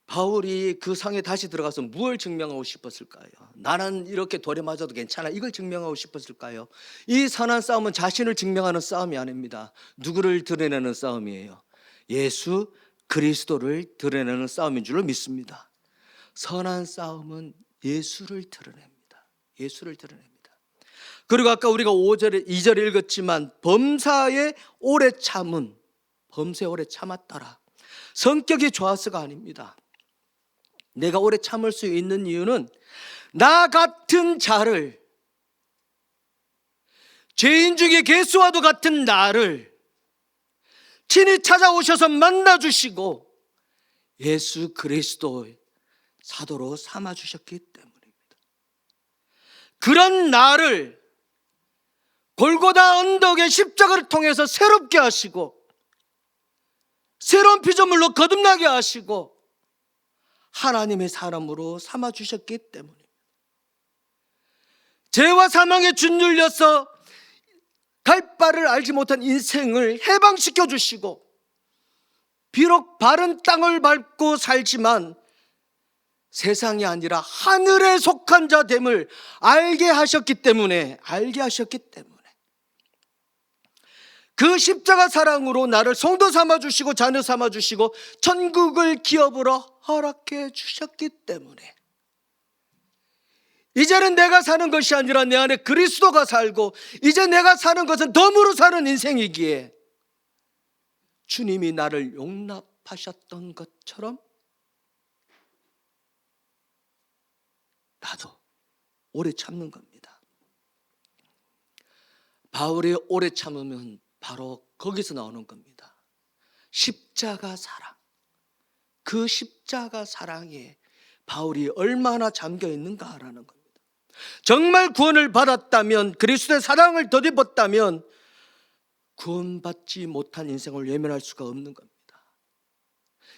바울이 그 성에 다시 들어가서 무엇을 증명하고 싶었을까요? 나는 이렇게 돌에 맞아도 괜찮아, 이걸 증명하고 싶었을까요? 이 선한 싸움은 자신을 증명하는 싸움이 아닙니다. 누구를 드러내는 싸움이에요? 예수 그리스도를 드러내는 싸움인 줄로 믿습니다. 선한 싸움은 예수를 드러냅니다. 예수를 드러냅니다. 그리고 아까 우리가 5절에 2절에 읽었지만 범사에 오래 참은, 범사에 오래 참았더라. 성격이 좋아서가 아닙니다. 내가 오래 참을 수 있는 이유는 나 같은 자를, 죄인 중에 개수와도 같은 나를 친히 찾아오셔서 만나주시고 예수 그리스도의 사도로 삼아주셨기 때문입니다. 그런 나를 골고다 언덕의 십자가를 통해서 새롭게 하시고 새로운 피조물로 거듭나게 하시고 하나님의 사람으로 삼아주셨기 때문입니다. 죄와 사망에 짓눌려서 갈 바를 알지 못한 인생을 해방시켜 주시고 비록 바른 땅을 밟고 살지만 세상이 아니라 하늘에 속한 자 됨을 알게 하셨기 때문에 그 십자가 사랑으로 나를 성도 삼아주시고 자녀 삼아주시고 천국을 기업으로 허락해 주셨기 때문에 이제는 내가 사는 것이 아니라 내 안에 그리스도가 살고 이제 내가 사는 것은 덤으로 사는 인생이기에 주님이 나를 용납하셨던 것처럼 나도 오래 참는 겁니다. 바울이 오래 참으면 바로 거기서 나오는 겁니다. 십자가 사랑. 그 십자가 사랑에 바울이 얼마나 잠겨 있는가라는 겁니다. 정말 구원을 받았다면, 그리스도의 사랑을 덧입었다면 구원받지 못한 인생을 외면할 수가 없는 겁니다.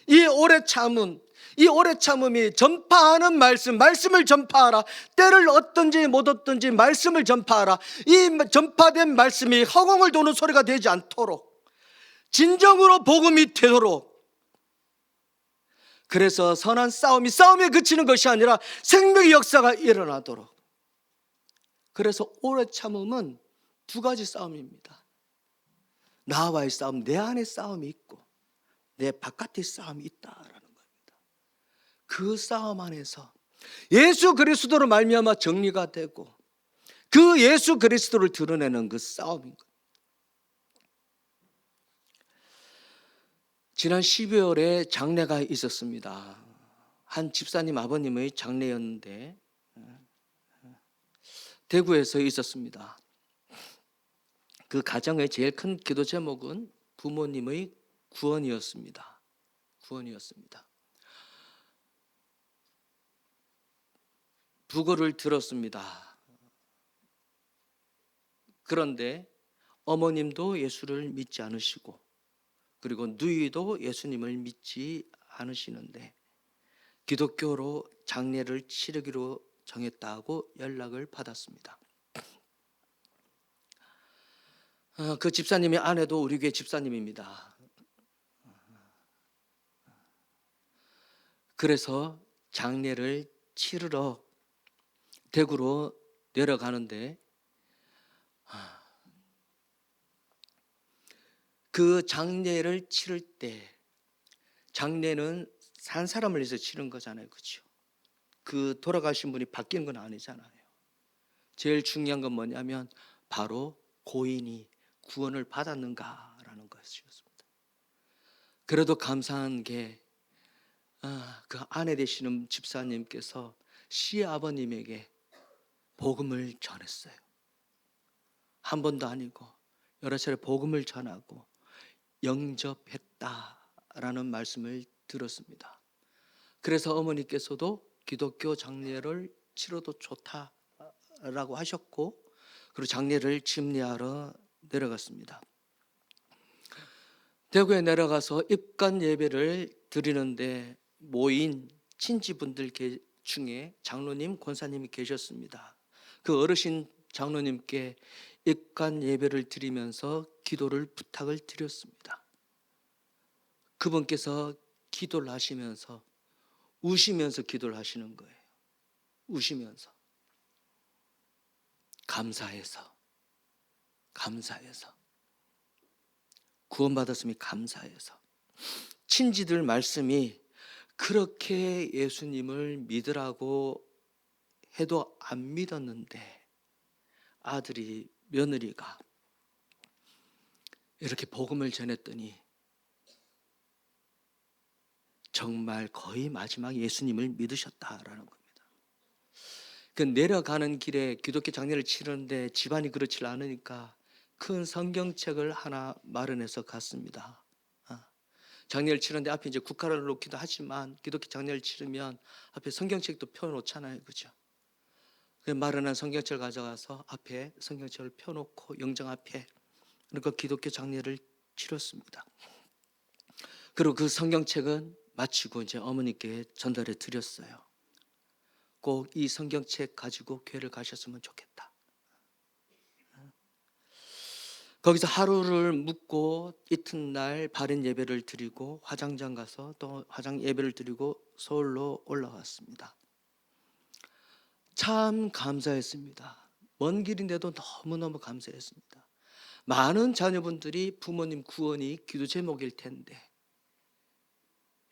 이 오래 참음이 전파하는 말씀을 전파하라. 때를 얻든지 못 얻든지 말씀을 전파하라. 이 전파된 말씀이 허공을 도는 소리가 되지 않도록 진정으로 복음이 되도록, 그래서 선한 싸움에 그치는 것이 아니라 생명의 역사가 일어나도록. 그래서 오래 참음은 두 가지 싸움입니다. 나와의 싸움, 내 안에 싸움이 있고 내 바깥의 싸움이 있다라는 겁니다. 그 싸움 안에서 예수 그리스도로 말미암아 정리가 되고 그 예수 그리스도를 드러내는 그 싸움인 거예요. 지난 12월에 장례가 있었습니다. 한 집사님 아버님의 장례였는데 대구에서 있었습니다. 그 가정의 제일 큰 기도 제목은 부모님의 구원이었습니다. 구원이었습니다. 부고를 들었습니다. 그런데 어머님도 예수를 믿지 않으시고 그리고 누이도 예수님을 믿지 않으시는데 기독교로 장례를 치르기로 정했다고 연락을 받았습니다. 그 집사님의 아내도 우리 교회 집사님입니다. 그래서 장례를 치르러 대구로 내려가는데 그 장례를 치를 때 장례는 산 사람을 위해서 치른 거잖아요. 그렇죠? 그 돌아가신 분이 바뀌는 건 아니잖아요. 제일 중요한 건 뭐냐면 바로 고인이 구원을 받았는가라는 것이었습니다. 그래도 감사한 게 그 아내 되시는 집사님께서 시아버님에게 복음을 전했어요. 한 번도 아니고 여러 차례 복음을 전하고 영접했다라는 말씀을 들었습니다. 그래서 어머니께서도 기독교 장례를 치러도 좋다라고 하셨고 그리고 장례를 집례하러 내려갔습니다. 대구에 내려가서 입관 예배를 드리는데 모인 친지분들 중에 장로님, 권사님이 계셨습니다. 그 어르신 장로님께 입관 예배를 드리면서 기도를 부탁을 드렸습니다. 그분께서 기도를 하시면서 우시면서 기도를 하시는 거예요. 우시면서 감사해서 구원받았음이 감사해서 친지들 말씀이 그렇게 예수님을 믿으라고 해도 안 믿었는데 아들이 며느리가 이렇게 복음을 전했더니 정말 거의 마지막 예수님을 믿으셨다라는 겁니다. 그 내려가는 길에 기독교 장례를 치르는데 집안이 그렇지 않으니까 큰 성경책을 하나 마련해서 갔습니다. 장례를 치르는데 앞에 이제 국화를 놓기도 하지만 기독교 장례를 치르면 앞에 성경책도 펴놓잖아요, 그죠? 마련한 성경책을 가져가서 앞에 성경책을 펴놓고 영정 앞에 그러니까 기독교 장례를 치렀습니다. 그리고 그 성경책은 마치고 이제 어머니께 전달해 드렸어요. 꼭 이 성경책 가지고 교회를 가셨으면 좋겠다. 거기서 하루를 묵고 이튿날 발인 예배를 드리고 화장장 가서 또 화장 예배를 드리고 서울로 올라왔습니다. 참 감사했습니다. 먼 길인데도 너무너무 감사했습니다. 많은 자녀분들이 부모님 구원이 기도 제목일 텐데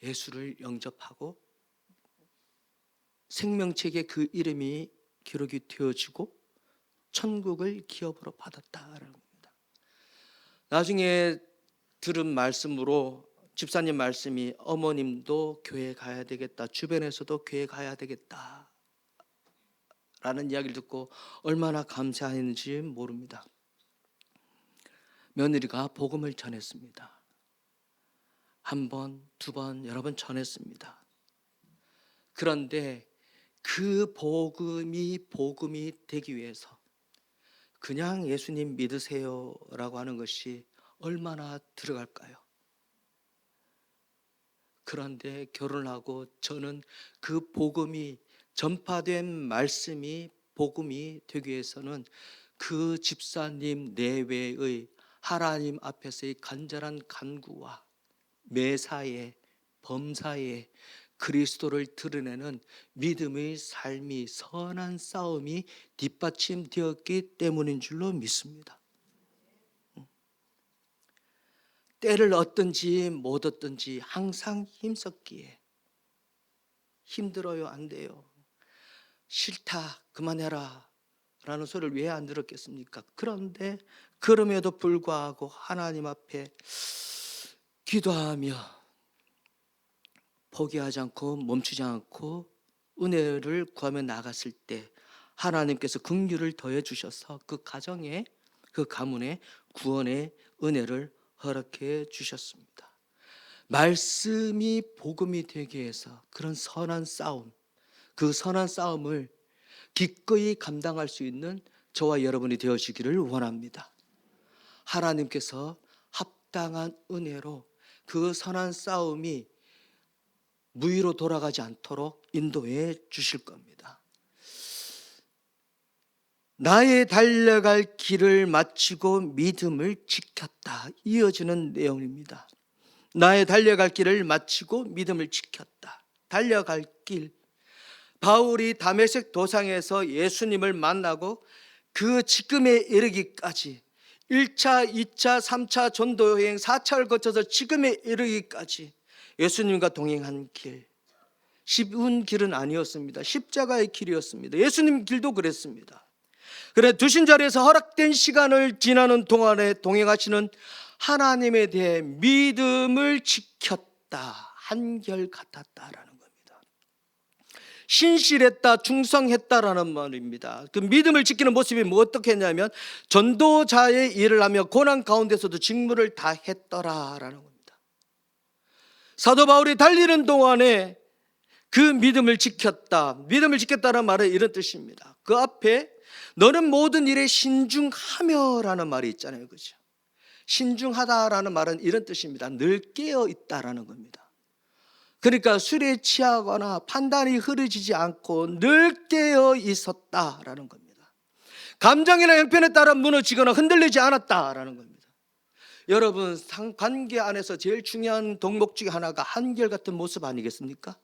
예수를 영접하고 생명책에 그 이름이 기록이 되어지고 천국을 기업으로 받았다라는 겁니다. 나중에 들은 말씀으로 집사님 말씀이 어머님도 교회 가야 되겠다, 주변에서도 교회 가야 되겠다 라는 이야기를 듣고 얼마나 감사했는지 모릅니다. 며느리가 복음을 전했습니다. 한 번, 두 번, 여러 번 전했습니다. 그런데 그 복음이 되기 위해서 그냥 예수님 믿으세요 라고 하는 것이 얼마나 들어갈까요? 그런데 결혼을 하고 저는 그 복음이 전파된 말씀이 복음이 되기 위해서는 그 집사님 내외의 하나님 앞에서의 간절한 간구와 매사에 범사에 그리스도를 드러내는 믿음의 삶이 선한 싸움이 뒷받침되었기 때문인 줄로 믿습니다. 때를 얻든지 못 얻든지 항상 힘썼기에 힘들어요, 안 돼요. 싫다, 그만해라 라는 소리를 왜 안 들었겠습니까? 그런데 그럼에도 불구하고 하나님 앞에 기도하며 포기하지 않고 멈추지 않고 은혜를 구하며 나갔을 때 하나님께서 긍휼을 더해 주셔서 그 가정에, 그 가문에 구원의 은혜를 허락해 주셨습니다. 말씀이 복음이 되기 위해서 그런 선한 싸움, 그 선한 싸움을 기꺼이 감당할 수 있는 저와 여러분이 되어지기를 원합니다. 하나님께서 합당한 은혜로 그 선한 싸움이 무위로 돌아가지 않도록 인도해 주실 겁니다. 나의 달려갈 길을 마치고 믿음을 지켰다. 이어지는 내용입니다. 나의 달려갈 길을 마치고 믿음을 지켰다. 달려갈 길. 바울이 다메섹 도상에서 예수님을 만나고 그 지금에 이르기까지 1차, 2차, 3차 전도 여행 4차를 거쳐서 지금에 이르기까지 예수님과 동행한 길, 쉬운 길은 아니었습니다. 십자가의 길이었습니다. 예수님 길도 그랬습니다. 그래 두신 자리에서 허락된 시간을 지나는 동안에 동행하시는 하나님에 대해 믿음을 지켰다, 한결같았다라는 겁니다. 신실했다, 충성했다라는 말입니다. 그 믿음을 지키는 모습이 뭐 어떻게 했냐면 전도자의 일을 하며 고난 가운데서도 직무를 다 했더라라는 겁니다. 사도 바울이 달리는 동안에 그 믿음을 지켰다. 믿음을 지켰다는 말은 이런 뜻입니다. 그 앞에 너는 모든 일에 신중하며라는 말이 있잖아요, 그렇죠? 신중하다라는 말은 이런 뜻입니다. 늘 깨어 있다라는 겁니다. 그러니까 술에 취하거나 판단이 흐려지지 않고 늘 깨어 있었다라는 겁니다. 감정이나 형편에 따라 무너지거나 흔들리지 않았다라는 겁니다. 여러분, 관계 안에서 제일 중요한 덕목 중에 하나가 한결같은 모습 아니겠습니까?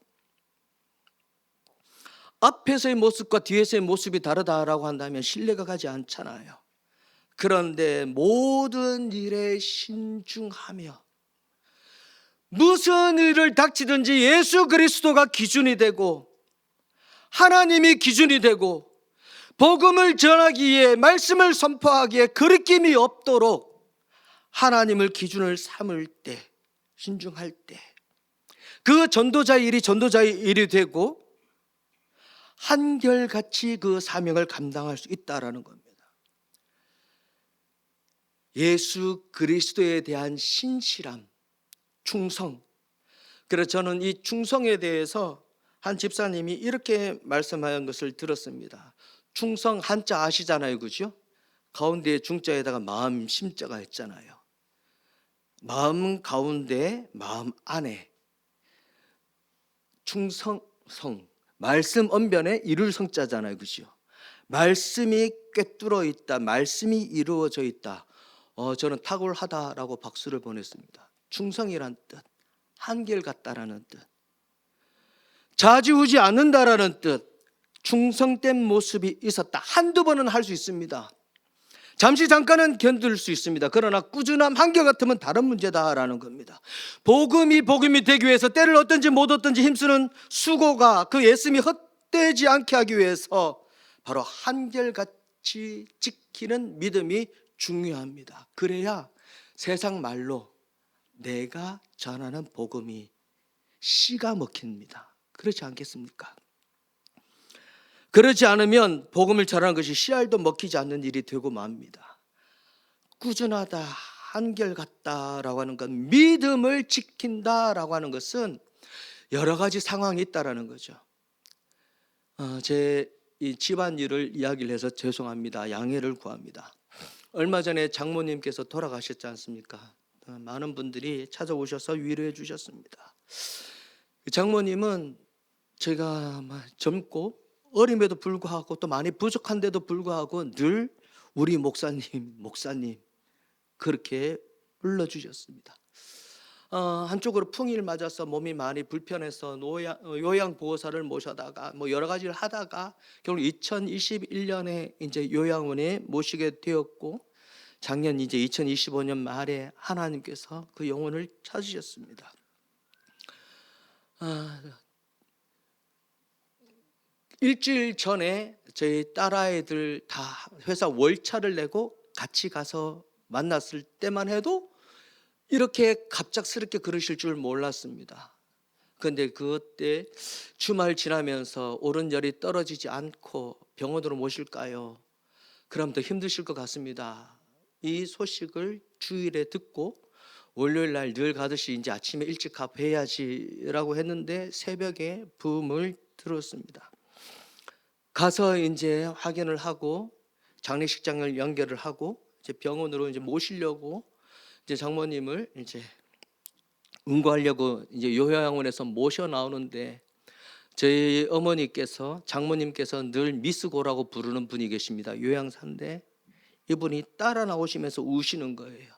앞에서의 모습과 뒤에서의 모습이 다르다라고 한다면 신뢰가 가지 않잖아요. 그런데 모든 일에 신중하며 무슨 일을 닥치든지 예수 그리스도가 기준이 되고 하나님이 기준이 되고 복음을 전하기에, 말씀을 선포하기에 거리낌이 없도록 하나님을 기준을 삼을 때, 신중할 때 그 전도자의 일이 전도자의 일이 되고 한결같이 그 사명을 감당할 수 있다라는 겁니다. 예수 그리스도에 대한 신실함, 충성. 그래서 저는 이 충성에 대해서 한 집사님이 이렇게 말씀하는 것을 들었습니다. 충성 한자 아시잖아요, 그죠? 가운데 중자에다가 마음 심자가 있잖아요. 마음 가운데, 마음 안에 충성성, 말씀 언변에 이룰 성자잖아요, 그죠? 말씀이 꿰뚫어 있다, 말씀이 이루어져 있다. 저는 탁월하다라고 박수를 보냈습니다. 충성이란 뜻, 한결같다라는 뜻, 좌지우지 않는다라는 뜻, 충성된 모습이 있었다. 한두 번은 할 수 있습니다. 잠시 잠깐은 견딜 수 있습니다. 그러나 꾸준함, 한결같으면 다른 문제다라는 겁니다. 복음이 되기 위해서 때를 얻든지 못 얻든지 힘쓰는 수고가, 그 애씀이 헛되지 않게 하기 위해서 바로 한결같이 지키는 믿음이 중요합니다. 그래야 세상 말로 내가 전하는 복음이 씨가 먹힙니다. 그렇지 않겠습니까? 그렇지 않으면 복음을 전하는 것이 씨알도 먹히지 않는 일이 되고 맙니다. 꾸준하다, 한결같다라고 하는 건, 믿음을 지킨다라고 하는 것은 여러 가지 상황이 있다라는 거죠. 제 이 집안일을 이야기를 해서 죄송합니다. 양해를 구합니다. 얼마 전에 장모님께서 돌아가셨지 않습니까? 많은 분들이 찾아오셔서 위로해 주셨습니다. 장모님은 제가 젊고 어림에도 불구하고 또 많이 부족한데도 불구하고 늘 우리 목사님 그렇게 불러주셨습니다. 한쪽으로 풍이를 맞아서 몸이 많이 불편해서 요양보호사를 모셔다가 여러 가지를 하다가 결국 2021년에 이제 요양원에 모시게 되었고, 작년 이제 2025년 말에 하나님께서 그 영혼을 찾으셨습니다. 일주일 전에 저희 딸아이들 다 회사 월차를 내고 같이 가서 만났을 때만 해도 이렇게 갑작스럽게 그러실 줄 몰랐습니다. 그런데 그때 주말 지나면서 오른열이 떨어지지 않고 병원으로 모실까요? 그럼 더 힘드실 것 같습니다. 이 소식을 주일에 듣고 월요일 날 늘 가듯이 이제 아침에 일찍 가봐야지라고 했는데 새벽에 부음을 들었습니다. 가서 이제 확인을 하고 장례식장을 연결을 하고 이제 병원으로 이제 모시려고 이제 장모님을 이제 응고하려고 이제 요양원에서 모셔 나오는데 저희 어머니께서 장모님께서 늘 미스고라고 부르는 분이 계십니다. 요양사인데 이분이 따라 나오시면서 우시는 거예요.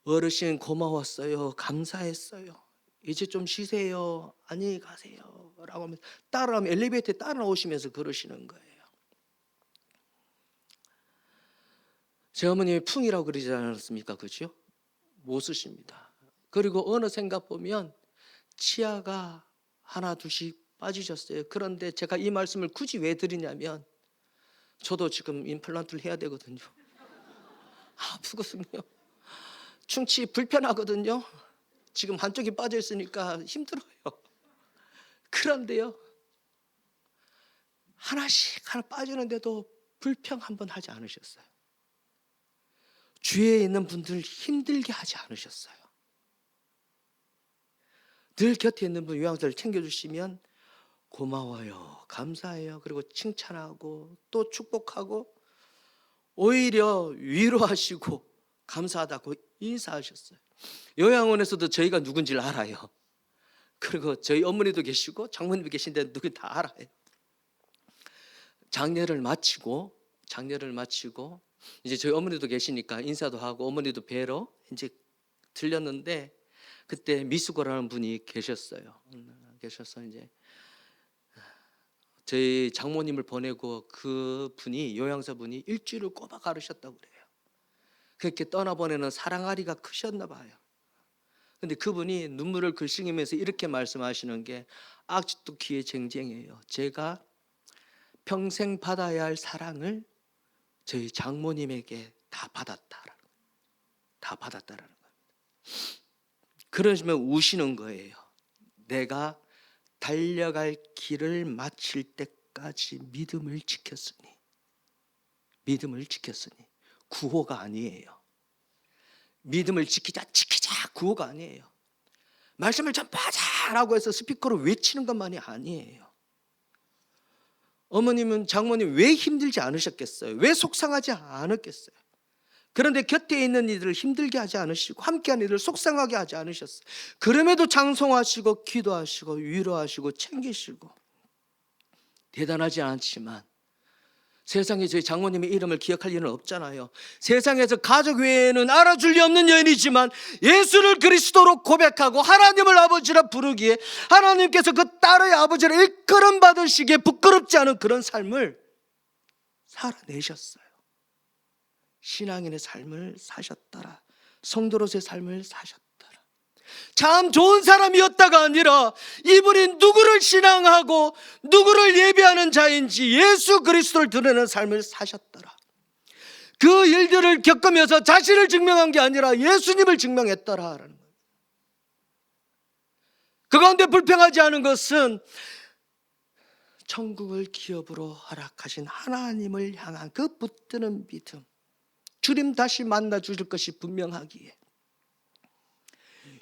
어르신 고마웠어요. 감사했어요. 이제 좀 쉬세요. 안녕히 가세요. 라고 하면서 따라가면 엘리베이터에 따라 나오시면서 그러시는 거예요. 제 어머님이 풍이라고 그러지 않았습니까? 그죠? 못 쓰십니다. 그리고 어느 생각 보면 치아가 하나 둘씩 빠지셨어요. 그런데 제가 이 말씀을 굳이 왜 드리냐면 저도 지금 임플란트를 해야 되거든요. 아프거든요. 충치 불편하거든요. 지금 한쪽이 빠져 있으니까 힘들어요. 그런데요, 하나씩 하나 빠지는데도 불평 한번 하지 않으셨어요. 주위에 있는 분들 힘들게 하지 않으셨어요. 늘 곁에 있는 분 요양사를 챙겨주시면 고마워요, 감사해요, 그리고 칭찬하고 또 축복하고 오히려 위로하시고 감사하다고 인사하셨어요. 요양원에서도 저희가 누군지를 알아요. 그리고 저희 어머니도 계시고 장모님도 계신데 누구 다 알아요. 장례를 마치고 이제 저희 어머니도 계시니까 인사도 하고 어머니도 뵈러 이제 들렸는데 그때 미수고라는 분이 계셨어요. 계셔서 이제 저희 장모님을 보내고 그 분이 요양사 분이 일주일을 꼬박 앓으셨다고 그래요. 그렇게 떠나보내는 사랑아리가 크셨나 봐요. 근데 그분이 눈물을 글썽이면서 이렇게 말씀하시는 게 아직도 귀에 쟁쟁해요. 제가 평생 받아야 할 사랑을 저희 장모님에게 다 받았다라는 겁니다. 그러시면 우시는 거예요. 내가 달려갈 길을 마칠 때까지 믿음을 지켰으니 구호가 아니에요. 믿음을 지키자 구호가 아니에요. 말씀을 전파하자라고 해서 스피커로 외치는 것만이 아니에요. 어머님은 장모님 왜 힘들지 않으셨겠어요? 왜 속상하지 않았겠어요? 그런데 곁에 있는 이들을 힘들게 하지 않으시고 함께한 이들을 속상하게 하지 않으셨어요. 그럼에도 장송하시고 기도하시고 위로하시고 챙기시고 대단하지 않지만 세상에 저희 장모님의 이름을 기억할 일은 없잖아요. 세상에서 가족 외에는 알아줄 리 없는 여인이지만 예수를 그리스도로 고백하고 하나님을 아버지라 부르기에 하나님께서 그 딸의 아버지를 일컬음 받으시기에 부끄럽지 않은 그런 삶을 살아내셨어요. 신앙인의 삶을 사셨더라. 성도로서의 삶을 사셨더라. 참 좋은 사람이었다가 아니라 이분이 누구를 신앙하고 누구를 예배하는 자인지 예수 그리스도를 드러내는 삶을 사셨더라. 그 일들을 겪으면서 자신을 증명한 게 아니라 예수님을 증명했더라라는 거예요. 그 가운데 불평하지 않은 것은 천국을 기업으로 허락하신 하나님을 향한 그 붙드는 믿음, 주님 다시 만나 주실 것이 분명하기에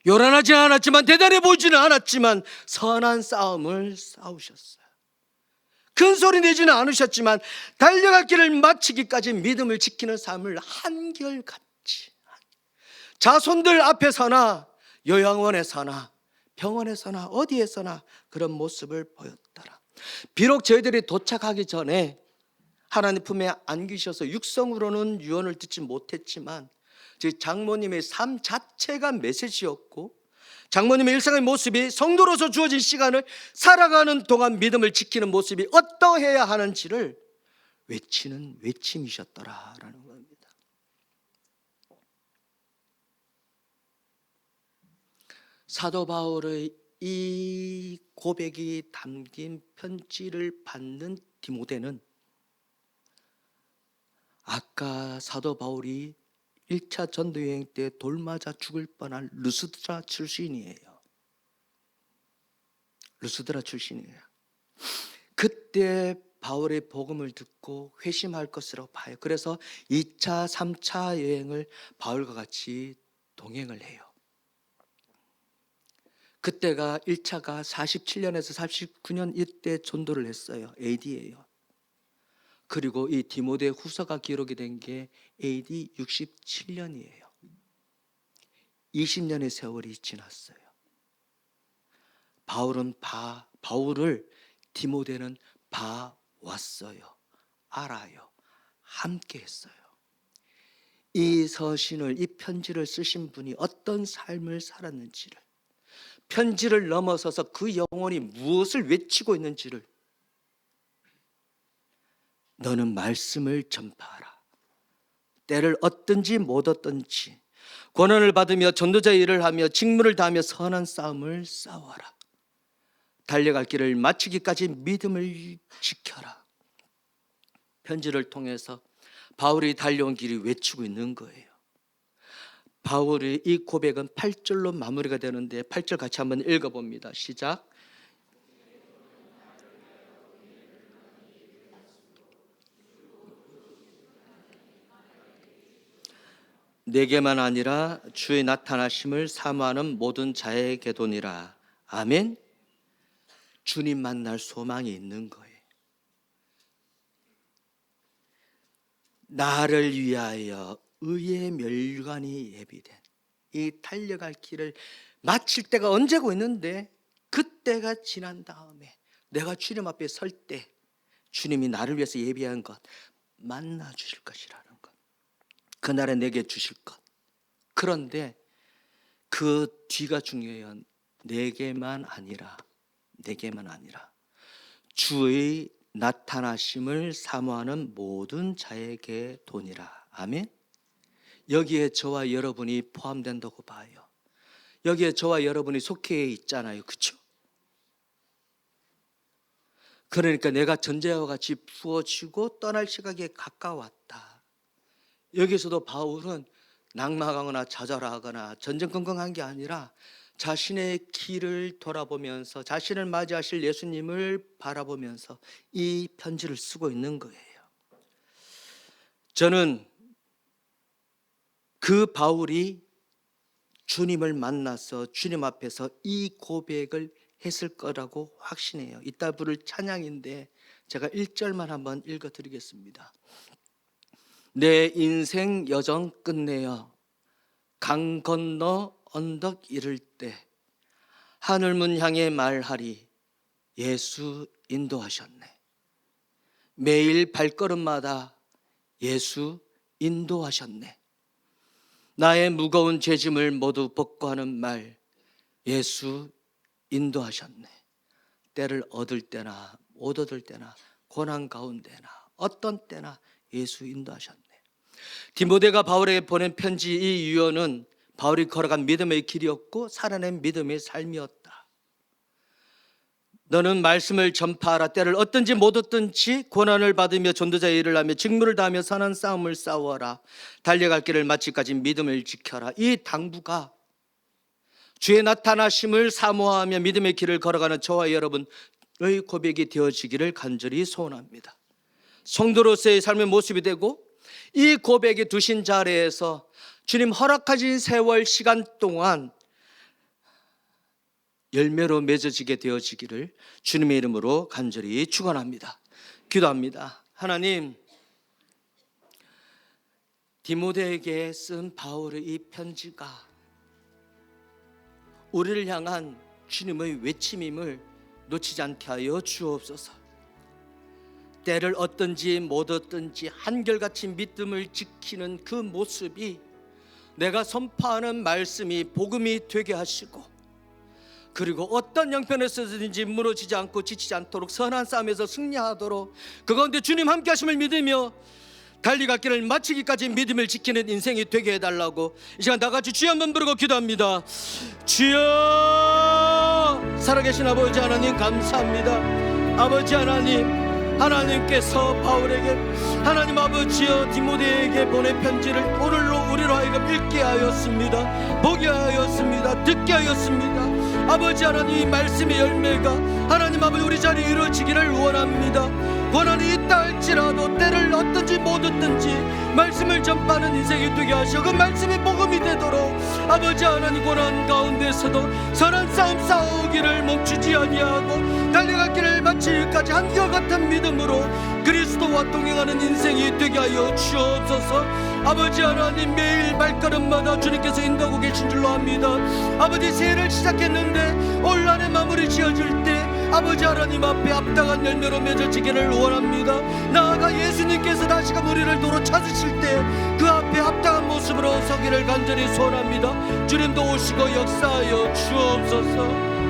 요란하지 않았지만 대단해 보이지는 않았지만 선한 싸움을 싸우셨어요. 큰 소리 내지는 않으셨지만 달려갈 길을 마치기까지 믿음을 지키는 삶을 한결같이 자손들 앞에서나 요양원에서나 병원에서나 어디에서나 그런 모습을 보였더라. 비록 저희들이 도착하기 전에 하나님 품에 안기셔서 육성으로는 유언을 듣지 못했지만 제 장모님의 삶 자체가 메시지였고 장모님의 일상의 모습이 성도로서 주어진 시간을 살아가는 동안 믿음을 지키는 모습이 어떠해야 하는지를 외치는 외침이셨더라라는 겁니다. 사도 바울의 이 고백이 담긴 편지를 받는 디모데는 아까 사도 바울이 1차 전도 여행 때 돌맞아 죽을 뻔한 루스드라 출신이에요. 루스드라 출신이에요. 그때 바울의 복음을 듣고 회심할 것으로 봐요. 그래서 2차, 3차 여행을 바울과 같이 동행을 해요. 그때가 1차가 47년에서 49년 이때 전도를 했어요. AD예요. 그리고 이 디모데 후서가 기록이 된 게 AD 67년이에요. 20년의 세월이 지났어요. 바울을 디모데는 봐왔어요. 알아요. 함께 했어요. 이 서신을, 이 편지를 쓰신 분이 어떤 삶을 살았는지를, 편지를 넘어서서 그 영혼이 무엇을 외치고 있는지를, 너는 말씀을 전파하라. 때를 얻든지 못 얻든지 권한을 받으며 전도자의 일을 하며 직무를 다하며 선한 싸움을 싸워라. 달려갈 길을 마치기까지 믿음을 지켜라. 편지를 통해서 바울이 달려온 길이 외치고 있는 거예요. 바울의 이 고백은 8절로 마무리가 되는데 8절 같이 한번 읽어봅니다. 시작. 내게만 아니라 주의 나타나심을 사모하는 모든 자에게도니라. 아멘. 주님 만날 소망이 있는 거예요. 나를 위하여 의의 멸관이 예비된 이 달려갈 길을 마칠 때가 언제고 있는데, 그때가 지난 다음에 내가 주님 앞에 설 때 주님이 나를 위해서 예비한 것 만나 주실 것이라는 것, 그날에 내게 주실 것. 그런데 그 뒤가 중요해요. 내게만 아니라 주의 나타나심을 사모하는 모든 자에게 도니라. 아멘. 여기에 저와 여러분이 포함된다고 봐요. 여기에 저와 여러분이 속해 있잖아요. 그렇죠? 그러니까 내가 전제와 같이 부어지고 떠날 시각에 가까웠다. 여기서도 바울은 낙마하거나 좌절하거나 전전긍긍한 게 아니라 자신의 길을 돌아보면서 자신을 맞이하실 예수님을 바라보면서 이 편지를 쓰고 있는 거예요. 저는 그 바울이 주님을 만나서 주님 앞에서 이 고백을 했을 거라고 확신해요. 이따 부를 찬양인데 제가 1절만 한번 읽어드리겠습니다. 내 인생 여정 끝내어 강 건너 언덕 이를 때 하늘문 향해 말하리 예수 인도하셨네. 매일 발걸음마다 예수 인도하셨네. 나의 무거운 죄짐을 모두 벗고 하는 말 예수 인도하셨네. 때를 얻을 때나 못 얻을 때나 고난 가운데나 어떤 때나 예수 인도하셨네. 디모데가 바울에게 보낸 편지 이 유언은 바울이 걸어간 믿음의 길이었고 살아낸 믿음의 삶이었다. 너는 말씀을 전파하라. 때를 얻든지 못 얻든지 고난을 받으며 전도자의 일을 하며 직무를 다하며 선한 싸움을 싸워라. 달려갈 길을 마치기까지 믿음을 지켜라. 이 당부가 주의 나타나심을 사모하며 믿음의 길을 걸어가는 저와 여러분의 고백이 되어지기를 간절히 소원합니다. 성도로서의 삶의 모습이 되고 이 고백이 두신 자리에서 주님 허락하신 세월 시간 동안 열매로 맺어지게 되어지기를 주님의 이름으로 간절히 축원합니다. 기도합니다. 하나님, 디모데에게 쓴 바울의 이 편지가 우리를 향한 주님의 외침임을 놓치지 않게 하여 주옵소서. 때를 얻든지 못 얻든지 한결같이 믿음을 지키는 그 모습이 내가 선포하는 말씀이 복음이 되게 하시고, 그리고 어떤 형편에서든지 무너지지 않고 지치지 않도록 선한 싸움에서 승리하도록 그 가운데 주님 함께 하심을 믿으며 달려갈 길을 마치기까지 믿음을 지키는 인생이 되게 해달라고 이 시간 다같이 주여 한번 부르고 기도합니다. 주여, 살아계신 아버지 하나님 감사합니다. 아버지 하나님, 하나님께서 바울에게, 하나님 아버지여 디모데에게 보낸 편지를 오늘로 우리로 하여금 읽게 하였습니다. 보게 하였습니다. 듣게 하였습니다. 아버지 하나님, 이 말씀의 열매가 하나님 아버지 우리 자리에 이루어지기를 원합니다. 고난이 있다 할지라도 때를 얻든지 못 얻든지 말씀을 전파하는 인생이 되게 하시고 그 말씀이 복음이 되도록 아버지 하나님, 고난 가운데서도 선한 싸움 싸우기를 멈추지 아니하고 달려갈 길을 마치기까지 한결같은 믿음으로 그리스도와 동행하는 인생이 되게 하여 주옵소서. 아버지 하나님, 매일 발걸음마다 주님께서 인도하고 계신 줄로 압니다. 아버지, 새해를 시작했는데 올 한해 마무리 지어질 때 아버지 하나님 앞에 합당한 열매로 맺어지기를 원합니다. 나아가 예수님께서 다시금 우리를 도로 찾으실 때 그 앞에 합당한 모습으로 서기를 간절히 소원합니다. 주님도 오시고 역사하여 주옵소서.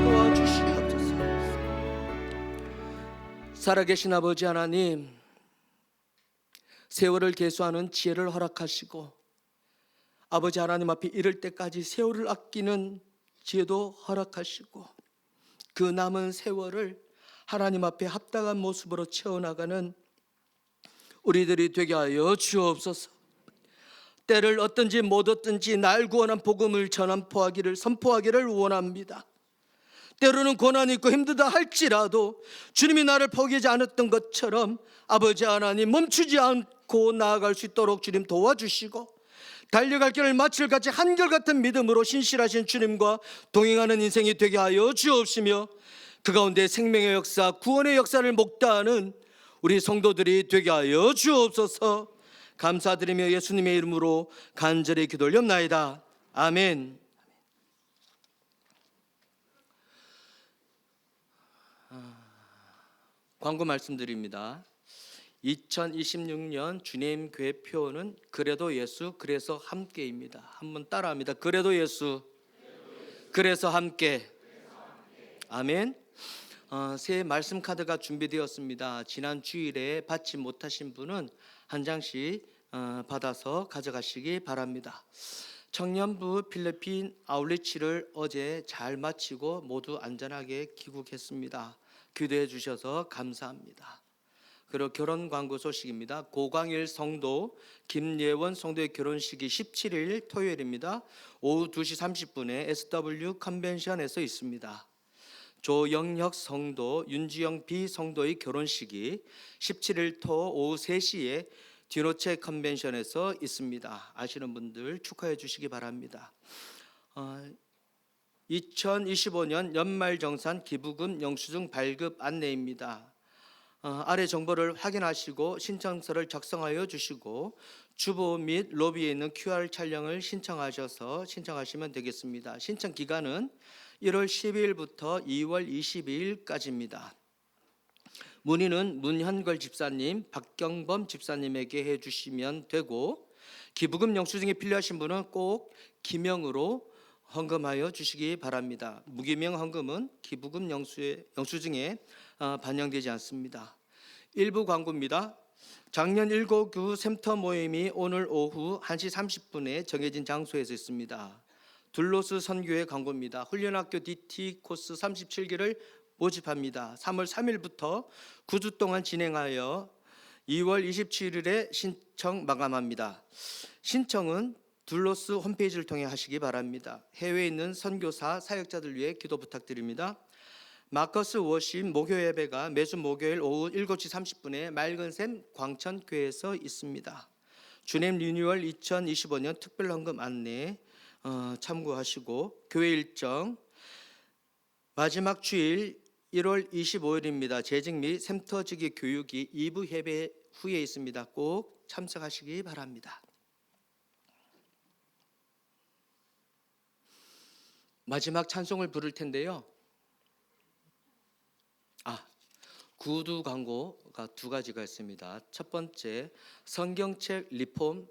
도와주시옵소서. 살아계신 아버지 하나님, 세월을 계수하는 지혜를 허락하시고 아버지 하나님 앞에 이를 때까지 세월을 아끼는 지혜도 허락하시고 그 남은 세월을 하나님 앞에 합당한 모습으로 채워나가는 우리들이 되게 하여 주옵소서. 때를 얻든지 못 얻든지 날 구원한 복음을 선포하기를 원합니다. 때로는 고난이 있고 힘들다 할지라도 주님이 나를 포기하지 않았던 것처럼 아버지 하나님, 멈추지 않고 나아갈 수 있도록 주님 도와주시고 달려갈 길을 마칠 같이 한결같은 믿음으로 신실하신 주님과 동행하는 인생이 되게 하여 주옵시며 그 가운데 생명의 역사, 구원의 역사를 목도하는 우리 성도들이 되게 하여 주옵소서. 감사드리며 예수님의 이름으로 간절히 기도 올렸나이다. 아멘. 광고 말씀드립니다. 2026년 주님 교회 표어는 그래도 예수, 그래서 함께입니다. 한번 따라합니다. 그래도 예수, 그래서 함께. 아멘. 새해 말씀 카드가 준비되었습니다. 지난 주일에 받지 못하신 분은 한 장씩 받아서 가져가시기 바랍니다. 청년부 필리핀 아울리치를 어제 잘 마치고 모두 안전하게 귀국했습니다. 기도해 주셔서 감사합니다. 그리고 결혼 광고 소식입니다. 고광일 성도 김예원 성도의 결혼식이 17일 토요일입니다. 오후 2시 30분에 SW 컨벤션에서 있습니다. 조영혁 성도, 윤지영 B 성도의 결혼식이 17일 토 오후 3시에 디노체 컨벤션에서 있습니다. 아시는 분들 축하해 주시기 바랍니다. 2025년 연말정산 기부금 영수증 발급 안내입니다. 아래 정보를 확인하시고 신청서를 작성하여 주시고 주보 및 로비에 있는 QR 촬영을 신청하시면 되겠습니다. 신청 기간은 1월 12일부터 2월 22일까지입니다. 문의는 문현걸 집사님, 박경범 집사님에게 해주시면 되고 기부금 영수증이 필요하신 분은 꼭 기명으로 헌금하여 주시기 바랍니다. 무기명 헌금은 기부금 영수증에 반영되지 않습니다. 일부 광고입니다. 작년 159 샘터 모임이 오늘 오후 1시 30분에 정해진 장소에서 있습니다. 둘로스 선교회 광고입니다. 훈련학교 DT 코스 37개를 모집합니다. 3월 3일부터 9주 동안 진행하여 2월 27일에 신청 마감합니다. 신청은 둘로스 홈페이지를 통해 하시기 바랍니다. 해외에 있는 선교사, 사역자들 위해 기도 부탁드립니다. 마커스 워십 목요 예배가 매주 목요일 오후 7시 30분에 맑은샘 광천교회에서 있습니다. 주님 리뉴얼 2025년 특별 헌금 안내 참고하시고 교회 일정 마지막 주일 1월 25일입니다. 재직 및 샘터지기 교육이 2부 예배 후에 있습니다. 꼭 참석하시기 바랍니다. 마지막 찬송을 부를 텐데요. 구두 광고가 두 가지가 있습니다. 첫 번째, 성경책 리폼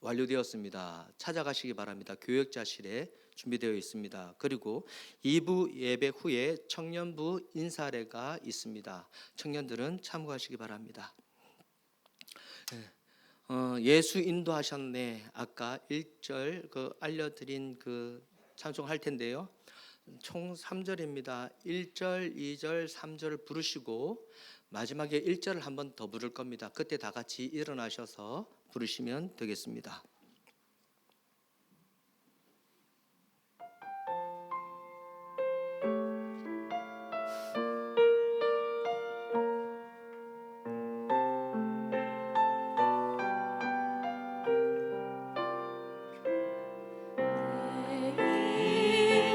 완료되었습니다. 찾아가시기 바랍니다. 교역자실에 준비되어 있습니다. 그리고 2부 예배 후에 청년부 인사례가 있습니다. 청년들은 참고하시기 바랍니다. 예수 인도하셨네. 아까 1절 그 알려드린 그 찬송할 텐데요. 총 3절입니다. 1절, 2절, 3절을 부르시고 마지막에 1절을 한 번 더 부를 겁니다. 그때 다 같이 일어나셔서 부르시면 되겠습니다.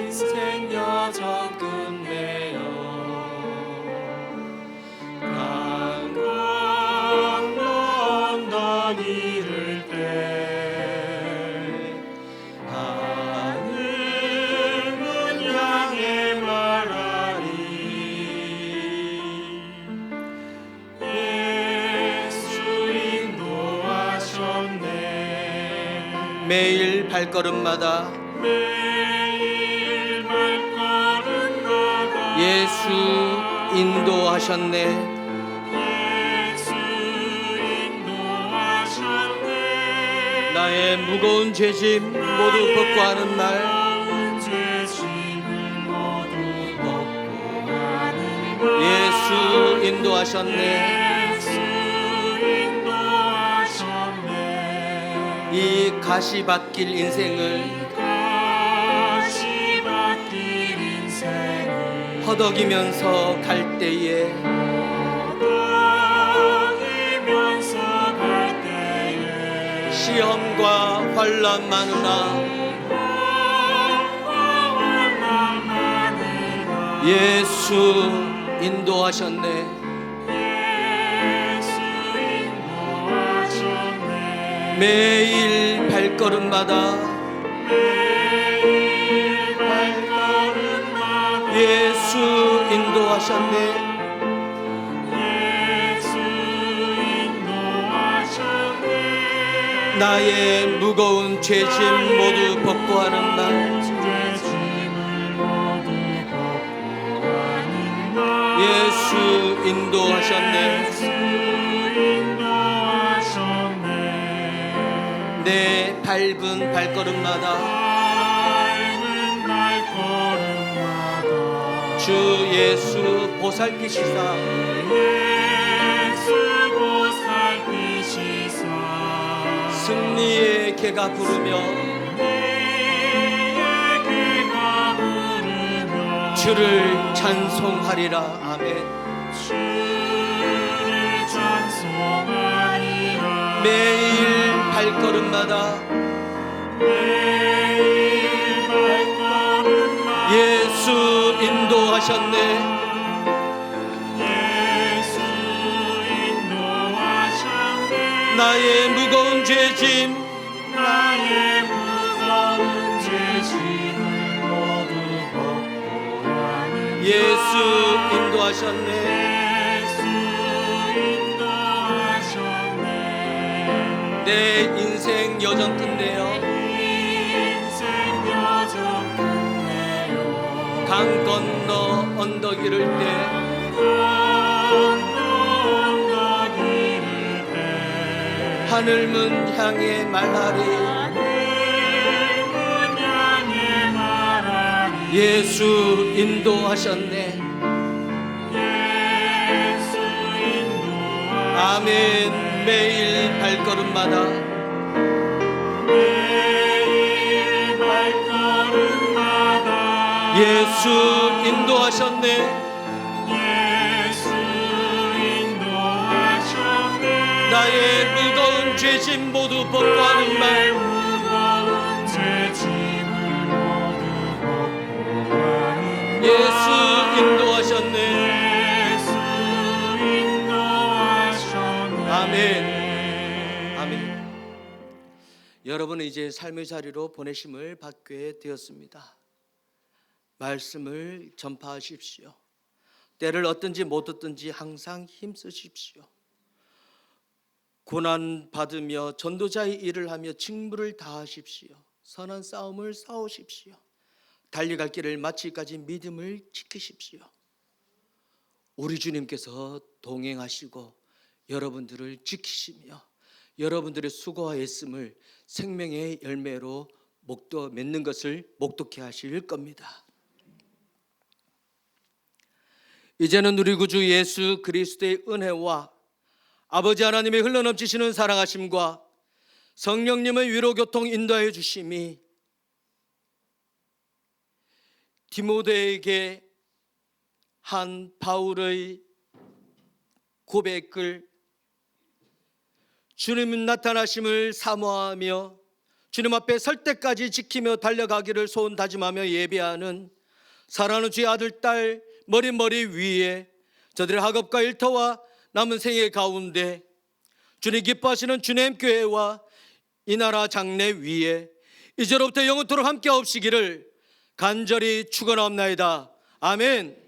인생 여정 끝내요 강 건너 언덕 이를 때 하늘문 향해 말하리 예수 인도하셨네 매일 발걸음마다 매일 발걸음마다 예수 인도하셨네. 예수 인도하셨네 나의 무거운 죄짐 모두 벗고 하는 날 나의 죄짐을 모두 벗고 하는 날 예수 인도하셨네. 예수 인도하셨네 이 가시밭길 인생을 가시밭길 인생을 허덕이면서 갈 때에 허덕이면서 갈 때에 시험과 환난 많으나 환난 많으나 예수 인도하셨네. 예수 인도하셨네 매일 발걸음마다 매일 발걸음마다 예수 인도하셨네. 예수 인도하셨네 나의 무거운 죄짐 모두 벗고 하는 날 죄짐을 모두 벗고 하는 날 예수 인도하셨네. 예수 인도하셨네 내 밟은 발걸음마다 밟은 발걸음마다 주 예수 보살피시사 예수 보살피시사 승리의 개가 부르며 내게가 부르며 주를 찬송하리라. 아멘. 주를 찬송하리라 매일 발걸음마다 매일 발걸음마다 예수 인도하셨네. 예수 인도하셨네 나의 무거운 죄짐 나의 무거운 죄짐을 모두 벗고 하는 예수 인도하셨네. 예수 인도하셨네 내 인생 여정 끝내요. 인생 여정 끝내요 강 건너 언덕 이를 때 건너 언덕 이를 때 하늘문 향해 말하리 하늘문 향해 말하리 예수 인도하셨네. 예수 인도하셨네 아멘. 매일 발걸음마다 매일 발걸음마다 예수 인도하셨네. 예수 인도하셨네 나의 무거운 죄짐 모두 벗고 하는 나의 말 무거운 죄짐을 모두 벗고 하는 예수 인도하셨네. 예수 인도하셨네 아멘. 아멘. 여러분은 이제 삶의 자리로 보내심을 받게 되었습니다. 말씀을 전파하십시오. 때를 얻든지 못 얻든지 항상 힘쓰십시오. 고난 받으며 전도자의 일을 하며 직무를 다하십시오. 선한 싸움을 싸우십시오. 달려갈 길을 마치기까지 믿음을 지키십시오. 우리 주님께서 동행하시고 여러분들을 지키시며 여러분들의 수고와 애씀을 생명의 열매로 맺는 것을 목독케 하실 겁니다. 이제는 우리 구주 예수 그리스도의 은혜와 아버지 하나님의 흘러넘치시는 사랑하심과 성령님의 위로 교통 인도하여 주심이 디모데에게 한 바울의 고백을 주님 나타나심을 사모하며 주님 앞에 설 때까지 지키며 달려가기를 소원 다짐하며 예배하는 사랑하는 주의 아들 딸 머리 위에 저들의 학업과 일터와 남은 생애 가운데 주님 기뻐하시는 주님 교회와 이 나라 장래 위에 이제로부터 영원토록 함께 없으기를 간절히 축원하옵나이다. 아멘.